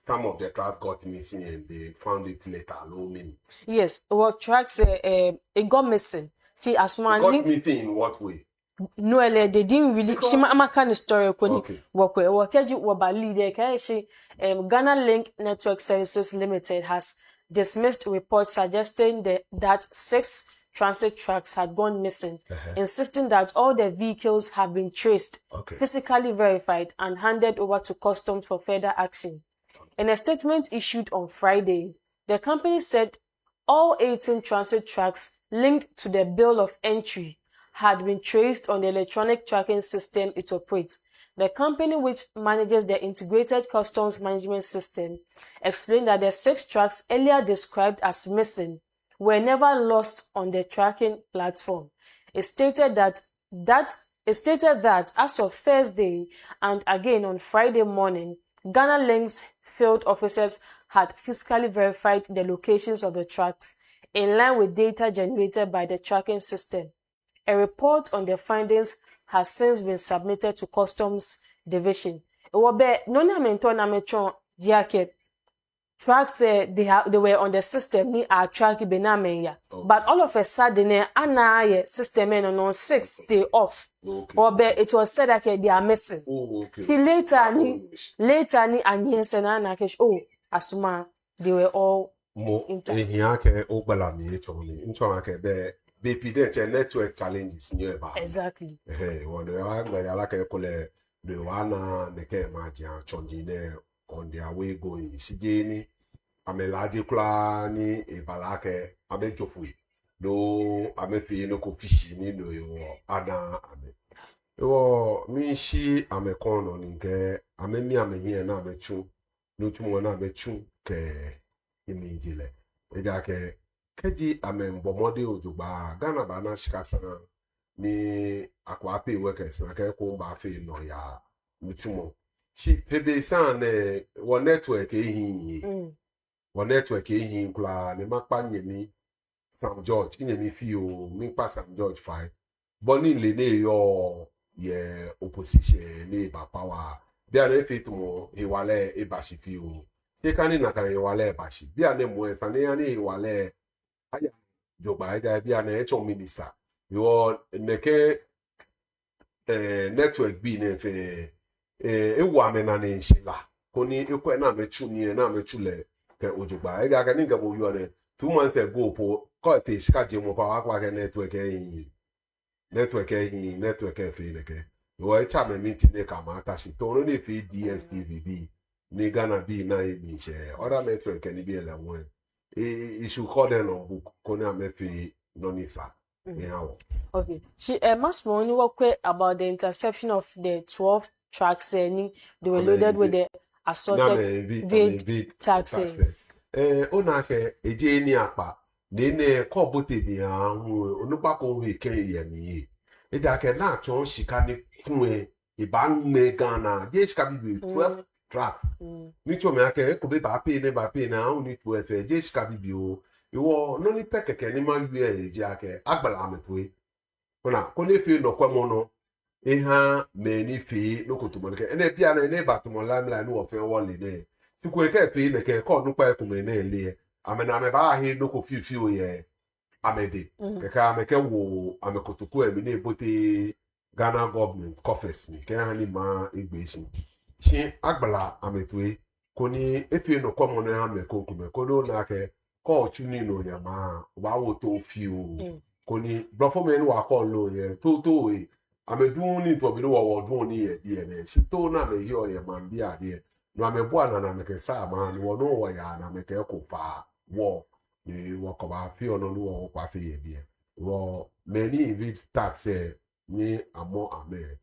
some of the tracks got missing and they found it later? No meaning. Yes, well, tracks it got missing. She Asuma got missing in what way? No, they didn't really. She ma kind of story. Okay. Work with. Well, keji wabali de. She Ghana Link Network Services Limited has dismissed reports suggesting that 6 transit trucks had gone missing, insisting that all the vehicles have been traced, physically verified, and handed over to customs for further action. In a statement issued on Friday, the company said all 18 transit trucks linked to the bill of entry had been traced on the electronic tracking system it operates. The company, which manages the integrated customs management system, explained that the 6 trucks earlier described as missing were never lost on the tracking platform. It stated that as of Thursday and again on Friday morning, Ghana Link's field officers had physically verified the locations of the trucks in line with data generated by the tracking system. A report on the findings has since been submitted to Customs Division. Tracks they were on the system ni a track benamenya. But all of a sudden ana system on 6 day off. It was said that they are missing. Later ni anyense na na kesh Asuma they were all intact. Network challenges nearby. Exactly. On their way going. Sijeni ameladi kula ni ebalake amejofui. No amefi no kofishi ni no yo ana ame. Yo mishi amekono ninge amemi amenye na amechu nutu na amechu ke imijile. Ejake keji amembomode ojugba Ghana bana shikasana ni akwape workers na ke ko mba fe no ya mutumo. She febe san one network one network kula ne makpa nyemi Sam George nyemi fio mi pa Sam George 5 boni le ne yo ye opposition ne ba power bia na fit mo iwale e bashi fio se kani na kan iwale bashi bia ne mo fa ne ya ne iwale aya jogba ida bia na echo minister yo neke network bi ne fe ewu amena ne nshila koni ekwe na mechu ni na mechu le ke ojugba ga ga ninga bo yo ne 2 months ago po ko te shika je mo pa wa ke network fe le ke yo e cha me meeting ne ka ma ta shi to no ne fi DSTV bi ni Ghana bi na e mi she other network ni bi ele won e should call them on book koni amefi no ni sa okay she must only work about the interception of the 12 trucks they were loaded with the assorted vid taxes. Ona ke eje ni apa ne ko bote bi hu onupa ko hu ikere ye ni e da ke na cho shika ni kun e ba nme Ghana je shika bi 12 trucks ni cho me ake ko be ba pe na hu ni 12 je shika bi o iwo no ni pekeke ni ma yu e je ake agbala ametwe ona ko ne fi no kwemo no Eha meni fi no kutumonke ene bia na ene batumo lamla no ofe wole ne tukwe ke fi ne ke ko nupa e kume ne le amena me ba hi no ko fi o ye amede ke ka me ke wo amekotuku e mi ne bote Ghana government coffers mi ke ha ni ma egbesi chi agbala ametwe koni efi no komo ne ha me ko kume ko do na ke ko chuni no ya ma wa wo to fi o koni blofo me no wa ko lo ye to e amedun ni to bi wo wodun ni ye die ne sito na me yo ye man bia die no ameboa na me ke sa ma ni wo no wo ya na me ke ko pa war ni work about feel no no kwa fe ye bi wo many invite tax ni amo ame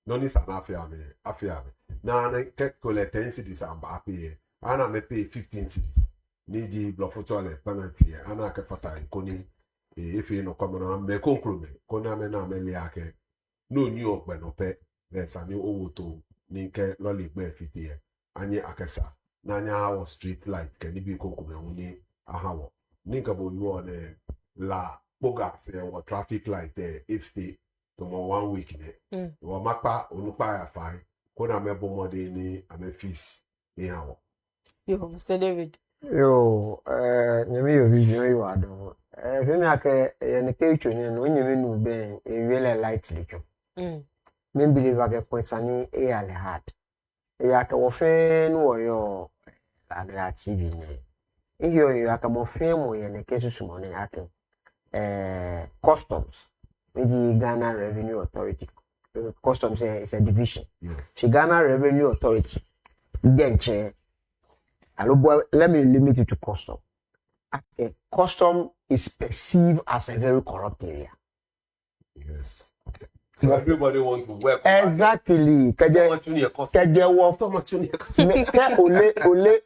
no ni sana afia me na na ke collect 10 cities amba pay ana me pay 15 cities ni di block photo le penalty ana ke fata koni if you no come na me conclude me kona me na me liake no new ogbe no pe le sani owo to ni ke loli gbe fitie anye akesa na anya o street light ke ni bi kokume woni ahawo ni ka bo you on la boga se o traffic light there if stay to mo 1 week ne wo mapa onupa ya fine kona me bo mode ni ame fees ni hawo Yo, Mr. David. Yo, nyame yo video yo ado. Femi ake ne kecho ni no nyame nu ben really light licho. Men believe ake kwensani e ale hard. Ya ke wo fe no wo yo ado TV ni. Iyo ake mo fe mo ye ne keso sumo ni ake customs. Maybe Ghana Revenue Authority. Customs is a division. yes So Ghana Revenue Authority. Then let me limit it to custom. Okay. Custom is perceived as a very corrupt area. yes so everybody want to work Exactly. so much in your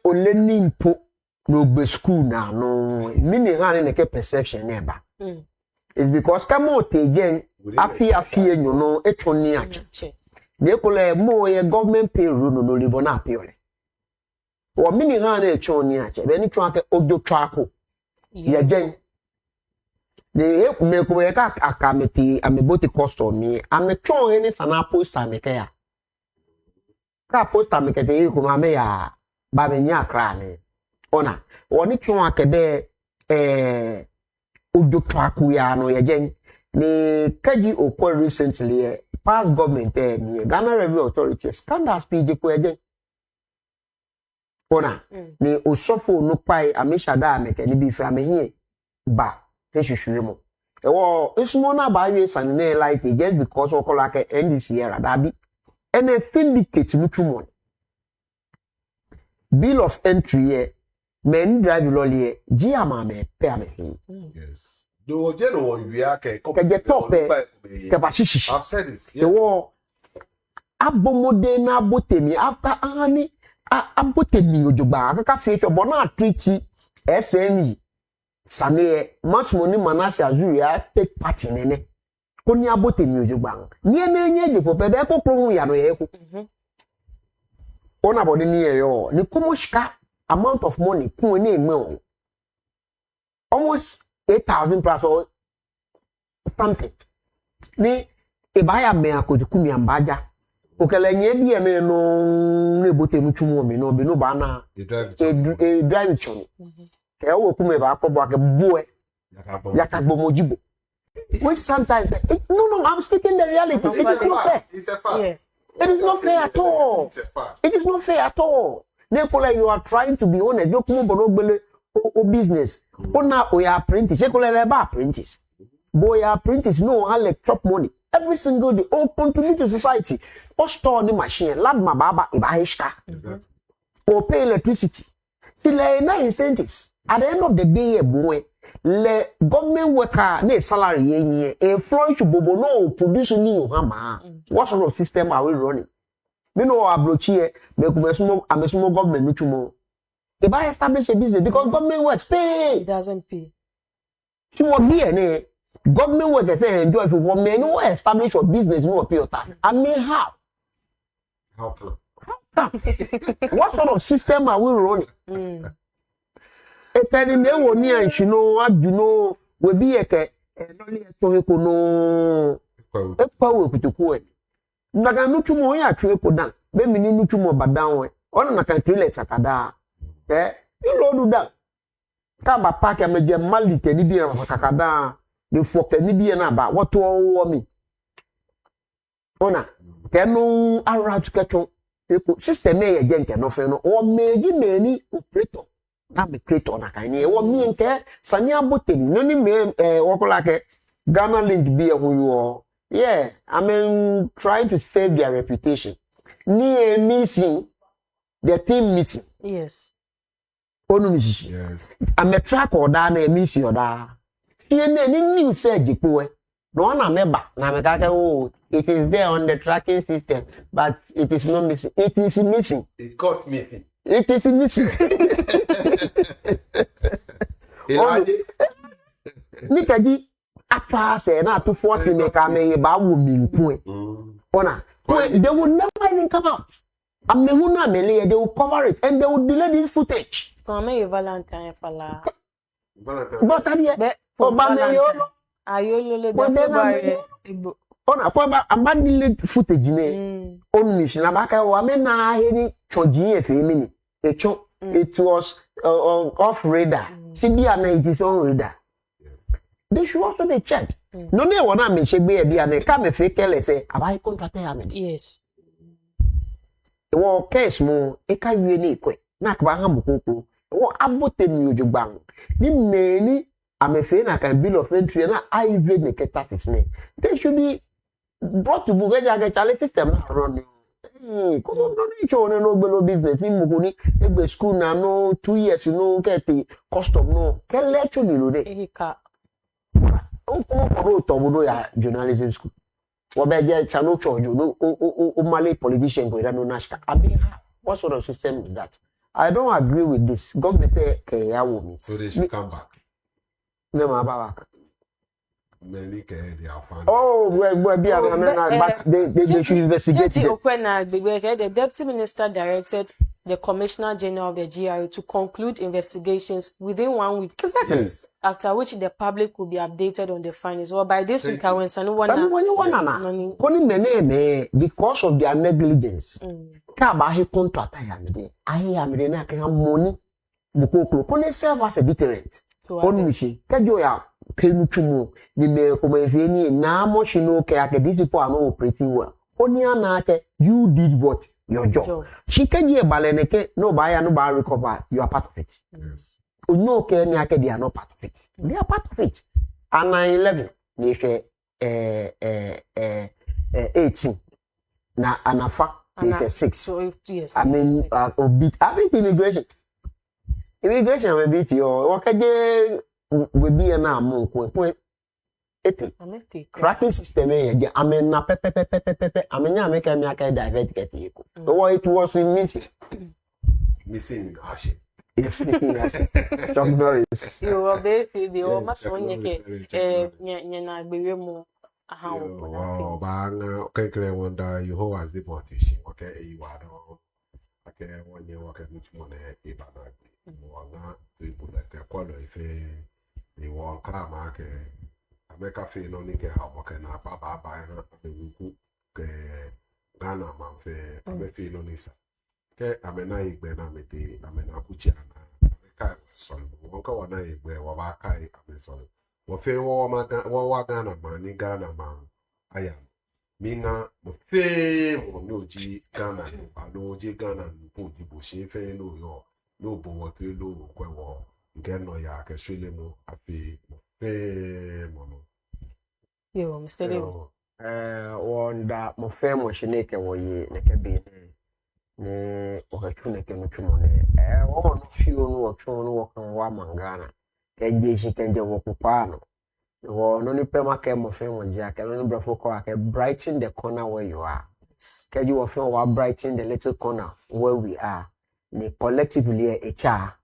Ole nimpo no be school na no mini han ne ke perception neba. It's because come out again afia you know etoni ache. Ne kole mo ye government payroll no libo na appeal. Or mini han etoni ache. Be ni twa ke odo twako. Ye gen. Ne me ko ye ka akameti ameboti custom mi ametwa any sana poster me ka ya. Ka poster me ke te ko ma me ya ba me nya kra ne. Ona oni twa ke be odo twako ya no ye gen. Ne kaji okwa recently past government me Ghana Revenue Authority scandals PG ko ye gen. Ona ni osofo no pai amesha da ameke ni bi fra me hie ba te hwehwe mo ewo ismo na ba wi sanne light just because okola ke NDC era da bi ene syndicate mutumo bill of entry men drive lolly ji ama me pe ame yes do je no won wi ake ke je top ke ba shishi I've said it ewo abomode na abotemi after ani abotemi ojogba akaka feature bona treaty SME sane masmoni manase azuria take part nene koni abotemi ojogba ni enye je po bebe ko kro ya no ye ko ona body ni yo ni komoshika amount of money kun ni eme almost 8,000 plus or something ni ebaya me akodukumi ambaja okele nye bi eme no nebote mutumu me no be no ba na drive chon ke wo kuma ba akọbọ ake boe yakagbo mojibo which sometimes no I'm speaking the reality. It is not fair. It's a fact. Yeah. It is not fair at all. It is not fair at all. Nekola, you are trying to be honest. You come o business. Ona o ya apprentice. Nekola leba apprentice. Boy apprentice no one chop money every single day. O contribute to society. O store the machine. Lad mababa ibahishka. O pay electricity. File na incentives. At the end of the day, boy, le government worker ne salary yenye e flourish bobo no produce ni hama. What sort of system are we running? Me no abrochi me amesmo government nutumo. If I establish a business because government works pay. It doesn't pay. So what be any government workers say enjoy if you want me no establish your business no pay your tax. I mean how? How come? What sort of system are we running? Etani ne woni anhino aduno we bi yeke loli eto ko no epa we kutuku e ndaga nutumo ya atwe ko dan be mini nutumo badan we ona na kan toilet akada ilo du da ka ba park ameje malite ni bi e kakada de foke ni bi e na ba woto wo mi ona kenu ara tuketo eko system e ye genke no fe no o meji meni operator na me creator na kan ye wo mi nke sani abotem no ni me wokola ke Ghana link bi e hu yo yeah I mean trying to save their reputation ni missing the team meeting Yes. Yes. I'm a track or down a miss your da. You new said you poor. No one I'm ever. Oh, it is there on the tracking system, but it is not missing. It is missing. It got missing. It is missing. Nikaji apa say na to force me ka me ba wo mi nku e. Ona. They will never even come out. And they will not they will cover it and they will delay this footage. Come here, Valentine Fala. But I'm here. On a point about delay footage on mission about na any choji femini. It was off radar. It is on radar. They should also be checked. No, they want to make sure be and come and fake say, have I contracted him? Yes. Wo case mo e ka wie ni kwe na ka ha mukoko wo abote mi ojugban ni meni amefe na kan bill of entry na IV ne keta 6 they should be brought to book get challenge system na run ko no ni cho no gbelo business ni mukuni egbe school na no 2 years no get custom no ke lecture ni lo de Ehika. o ko to bodo ya journalism school Wabeja chano chojo no o Malay politician go no nashka. What sort of system is that? I don't agree with this. Government ke ya wo mi. So they should come back. Me ma ba back. Many ke they are fan. Oh, but they should investigate it. The Deputy Minister directed the Commissioner General of the GRA to conclude investigations within 1 week. Exactly. Yes. After which the public will be updated on the findings. Well, by this week, I will send because of their negligence. Ka ba he contract ayamide na ka money bukoko kone serve as a deterrent. On mission. Ka jo ya penu tumu ni me ko me fe ni na mo shino ke ake these people are not operating well. Oni anake you did what? Your job. She can ye baleneke no buy no buy recover. You are part of it. Yes. No care me ake they are not part of it. They are part of it. And 9/11 they say 18 na anafa they 6. So yes. I mean obit I mean immigration will beat your wakaje we be na mo ko tracking system I mean na pepe I mean ya make me aka divert get you. So it was Missing Ashi. Yes, Chuck Norris. You will be almost one na agbewe mu aha wo bang okay wonder you how as the politician okay you are okay one year okay much money e ba na na to ibu na ke kwalo ife ni wo ka ma ke America fe no ni ke ha mo ke na ba na ku ke Ghana man fe abe fe no ni sa ke amena igbe na mete amena kuchi ana America so wo ka wona igbe wo ba kai abe so wo fe wo wa Ghana man ni Ghana man aya mina mo fe mo no ji Ghana no ji Ghana no po ji bo se fe no yo no bo wo te lo ko wo nke no ya ke swele mo afi mo fe mo no yo Mr. Leo wanda mo fe mo shineke wo yi ne ke bi ne o ka tune ke no tumo ne wo no fi no wo kan wa mangana ke je shi ke je wo kupano wo no ni pe ma ke mo fe mo ja ke no brafo ko ke brighten the corner where you are ke you wo fe wa brighten the little corner where we are ni collectively e cha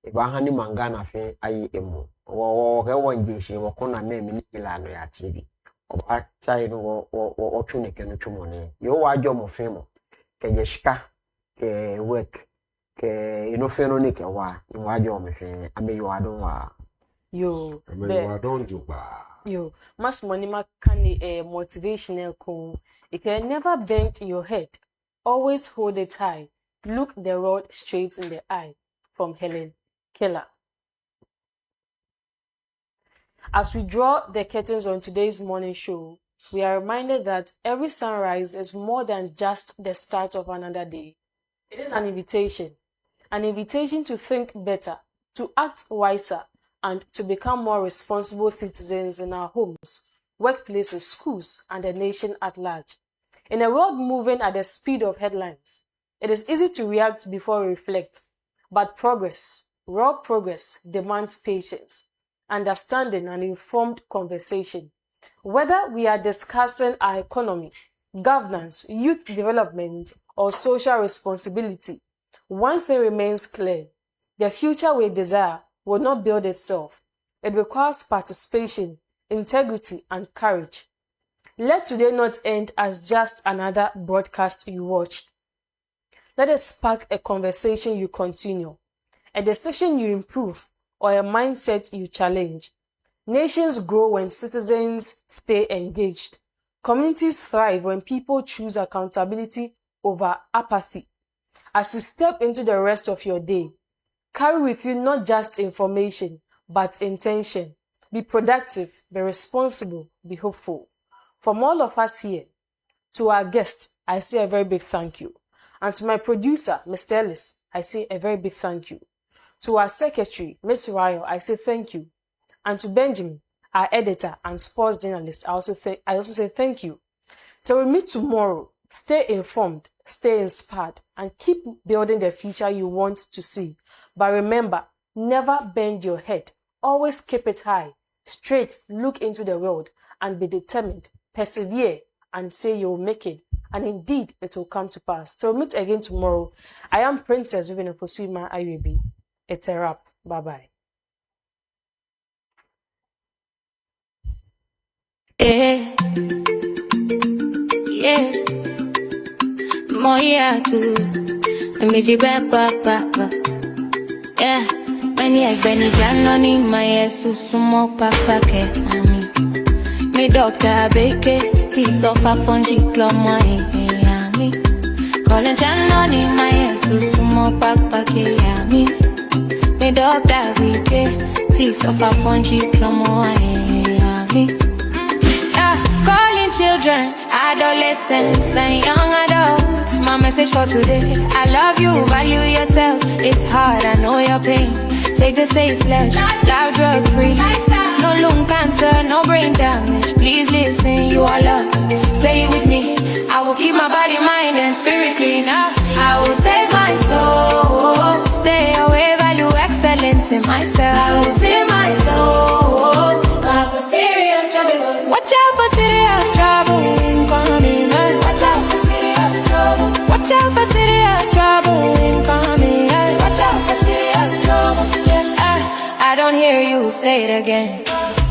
e ba hani mangana fe ayi emu wo ke wo nje shi wo kona na mi ni ilano ya TV o ba chai no wo tune ke no tumo ne yo wa jo mo fe mo ke je shika ke work ke ino fe no ni ke wa ni wa jo mo fe ame yo adon wa yo I don't do ba yo mas money ma can motivational ko you can never bend your head, always hold it high, look the road straight in the eye. From Helen Keller. As we draw the curtains on today's morning show, we are reminded that every sunrise is more than just the start of another day. It is an invitation to think better, to act wiser, and to become more responsible citizens in our homes, workplaces, schools, and the nation at large. In a world moving at the speed of headlines, it is easy to react before we reflect, but progress, Real progress demands patience, understanding, and informed conversation. Whether we are discussing our economy, governance, youth development, or social responsibility, one thing remains clear. The future we desire will not build itself. It requires participation, integrity, and courage. Let today not end as just another broadcast you watched. Let it spark a conversation you continue, a decision you improve, or a mindset you challenge. Nations grow when citizens stay engaged. Communities thrive when people choose accountability over apathy. As you step into the rest of your day, carry with you not just information, but intention. Be productive, be responsible, be hopeful. From all of us here, to our guest, I say a very big thank you. And to my producer, Mr. Ellis, I say a very big thank you. To our secretary, Ms. Ryo, I say thank you. And to Benjamin, our editor and sports journalist, I also say thank you. Till we meet tomorrow, stay informed, stay inspired, and keep building the future you want to see. But remember, never bend your head. Always keep it high, straight, look into the world, and be determined. Persevere, and say you will make it. And indeed, it will come to pass. Till we meet again tomorrow, I am Princess Vivian Oposuma IUB. It's a wrap. Bye-bye. Yeah, yeah, Noyaa too. I'm back. Yeah, many I Benny Janoni, my sumo papa ke ami. Me doctor beke, tis of a fungi cloma ami. Calling Janoni, my sumo papa ke ami. Me doctor beke, tis of a fungi cloma ami. Calling children, adolescents, and young adults. My message for today: I love you, value yourself. It's hard, I know your pain. Take the safe pledge, live drug free. No lung cancer, no brain damage. Please listen, you are loved. Say it with me. I will keep my body, mind, and spirit clean. I will save my soul. Stay away, value excellence in myself. I will save my soul. I for serious trouble. Watch out for serious trouble incoming. Watch out for serious trouble. Watch out for serious trouble incoming. Watch out for serious trouble. I don't hear you say it again.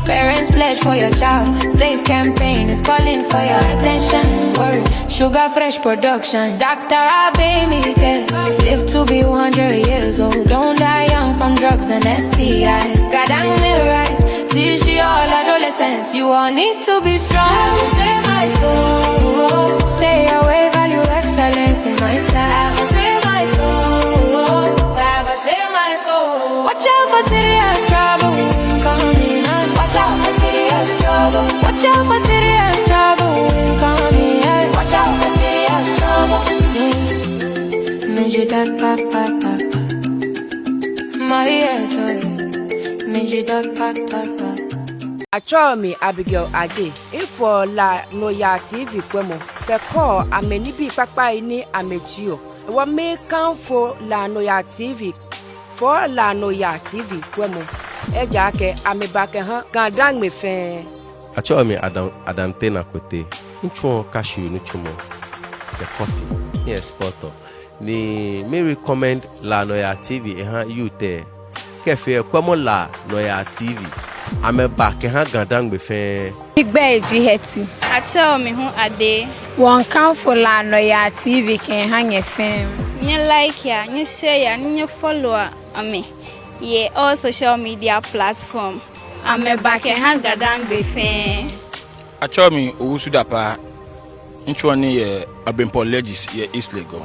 Parents pledge for your child. Safe campaign is calling for your attention. Word, Sugar Fresh production. Dr. Abemike. Live to be 100 years old. Don't die young from drugs and STI. God and rise. Teach you all adolescents. You all need to be strong. I will save my soul. Stay away, value excellence in myself. I will save my soul. I will save my soul. Watch out for serious trouble incoming. Watch out for serious trouble. Watch out for serious trouble incoming. Watch out for serious trouble. Measure that papa. My joy. Measure that papa. Achomi Abigail Ade, ifo la Noyaa TV kwemo. The call ameni bi papa ini amejio. Wa me kanfo la Noyaa TV. For la Noyaa TV kwemo. Eja ke amebake han gandang me fe. Achomi Adam Tena kote. Nchuo cashew no chumo. The coffee. Yes, poto. Ni me recommend la Noyaa TV you there. Kefe kwemo la Noyaa TV. I'm back and gandang be fair. Big Beji Hetty. I tell me who a day. One count for la Noyaa TV can hang a film. You like ya, you share ya, you follower me. Yeah, all social media platform. I'm back and gandang be fair. I tell me who should apa. Inchuani a Brimpo Legis ye East Lego.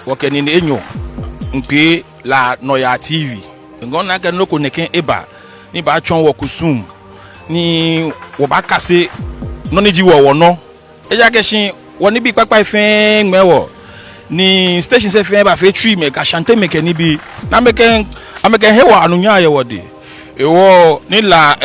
Working in the enyo. Mpe la Noyaa TV. Ngona ga no koneken eba. Ni ba chon wo kusum ni wo ba kase no ni ji wo no eja keshin woni bi papa ifen mewo ni station se fen ba fe twi me ka chante me ke ni bi na me ken ameken hewa anunya ye wode ewo ni la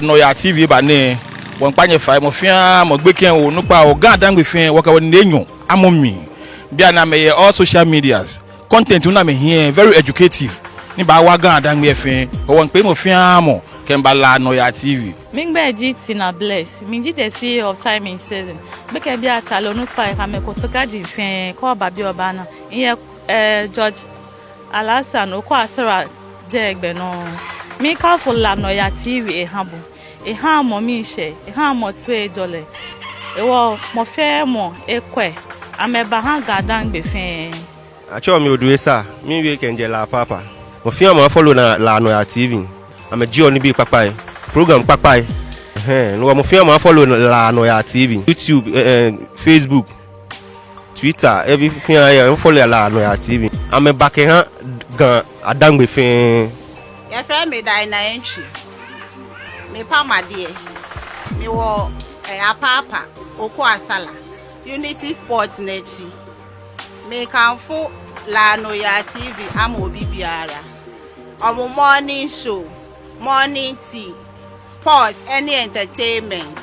Noyaa TV ba ne won panye fa mo fian mo gbe ken wo nu pa o gan dan gbe fen wo ka woni enyo amomi bia na me all social medias content una me here very educative ni ba wa gan adan me fe o pe mo fian mo ke ba la Noyaa TV Mingbe Tina Bless minji the CEO of Time in Season make be atalo no pa ka me ko to gaji fe ko ba bi oba na iye George Alasan ko asara je egbe no mi ka fo la Noyaa TV e habo e ha mo mi se e ha mo to e jole e wo mo fe mo e kwe ameba ha gadan gbe fe acho mi oduesa mi we kenje la papa mo fi am follow na la Noyaa TV am ji oni bi papa program papa no mo fi am follow la Noyaa TV YouTube Facebook Twitter everything I follow la Noyaa TV am back ha gan adangbe fe ya friend me dai na entry me pa madie me wo apapa oku asala Unity Sports nechi me kanfo la Noyaa TV am obi biara omo morning show morning tea sports any entertainment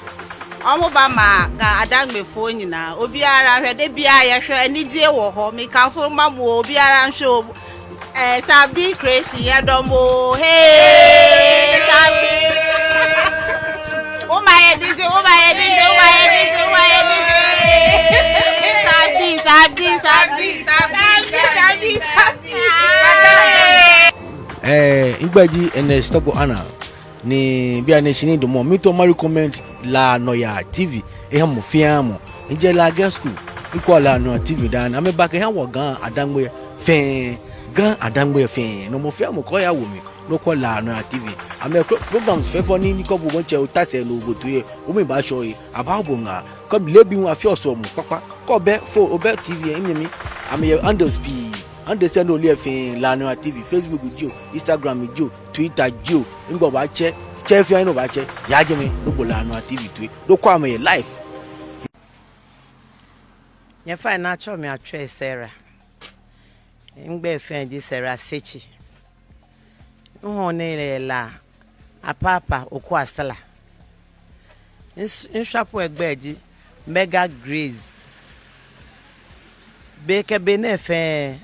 omo ba ma ga adangbe fo nyina obiara hwede bia ye hwe anije wo ho me kanfo mamo obiara show Sabdi crazy yadomo hey oh my DJ Igbaji and stop ana ni bia ne chini do mo mi to recommend la Noyaa TV e ha mo fiamo nje la girl school iko la Noyaa TV dan ame back ha wo gan adangbe fe gan adangbe fe no mo fiamo ko ya wo mi no ko la Noyaa TV ame programs fe for ni ko bo che o tase no go to e o mi ba show e about bonga come lebi wa fi oso mo papa ko be fo obe TV e mi ame underspeed understand no le fin la Noyaa TV Facebook jo Instagram jo Twitter jo ngbo ba che fi no ba che ya je me no bo la Noyaa TV to do kwa me live ye fa na cho me atwe Sarah ngbe fin di Sarah sechi ho ne la apapa oku asala nshapo egbeji Mega Grace beke benefe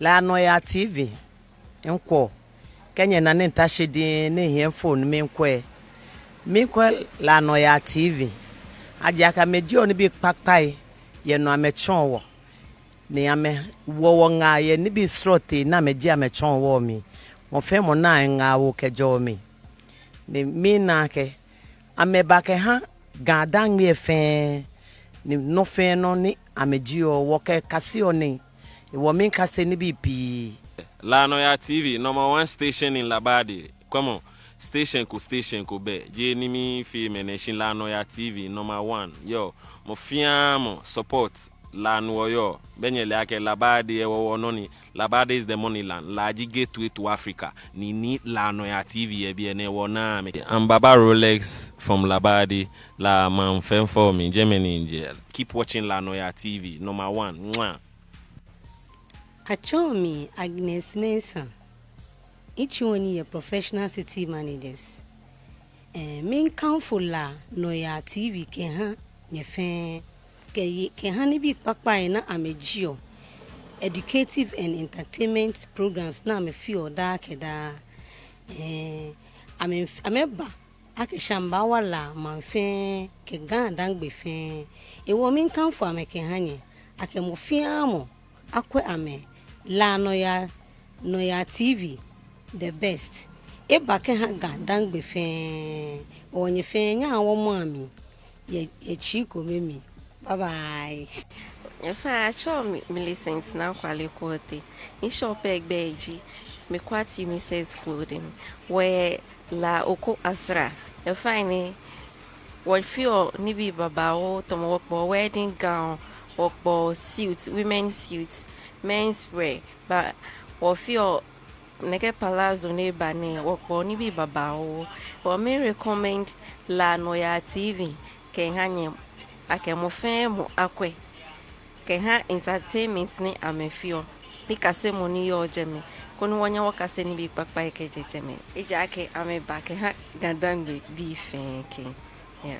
la Noyaa TV nkwo kenye na ne ntashedi ne hie phone me nkwe la Noyaa TV aja ka meji oni bi papai ye no amechon wo ne ame wo nga ye ni bi srote na meji amechon wo mi mo fe mo na nga wo kejo mi ne mi na ke ameba ke ha gadan mi fe ni no fe no ni ameji o wo ke kasi oni wo min kase ni bipi La Noyaa TV #1 station in Labadi. Come on, station ko be. Je ni mi fi mention La Noyaa TV #1. Yo, mo fiam support la Noyaa. Benye le ake Labadi e wo noni. Labadi is the money land. Laji gateway to Africa. Ni La Noyaa TV e bi ene wo na me. I'm Baba Rolex from Labadi. La man fem for me Germany in jail. Keep watching La Noyaa TV #1. Mwah. Achomi Agnes Mensah. Each one your professional city managers. Min council la Noyaa TV ke ha nye fe ke ha ni bi pakpa na amejio educative and entertainment programs na me feel da ke da ameba ake shamba wala man fe ke gan dangbe fe e wo min council ameke ha nye ake mo fiamo akwe ame la Noyaa TV the best e ba ke ha ga dangbe fe onye fe nya wo mami ye chiko memi bye bye If I show me Millicent now quality quality in shop egbeji me kwati ni says clothing where la oko asra if I ni what feel ni bi babao to work wedding gown work suits women's suits men's wear but what feel neke palazzo ne bane work ni bi babao or me recommend la Noyaa TV ke hanye akemo fe mo akwe ke ha entertainment ni amefio ni kase moni yo jeme kono wanya wakase ni bi pakpa ke jeme eja ke ame ba ke ha gadangbe bi fe ke yeah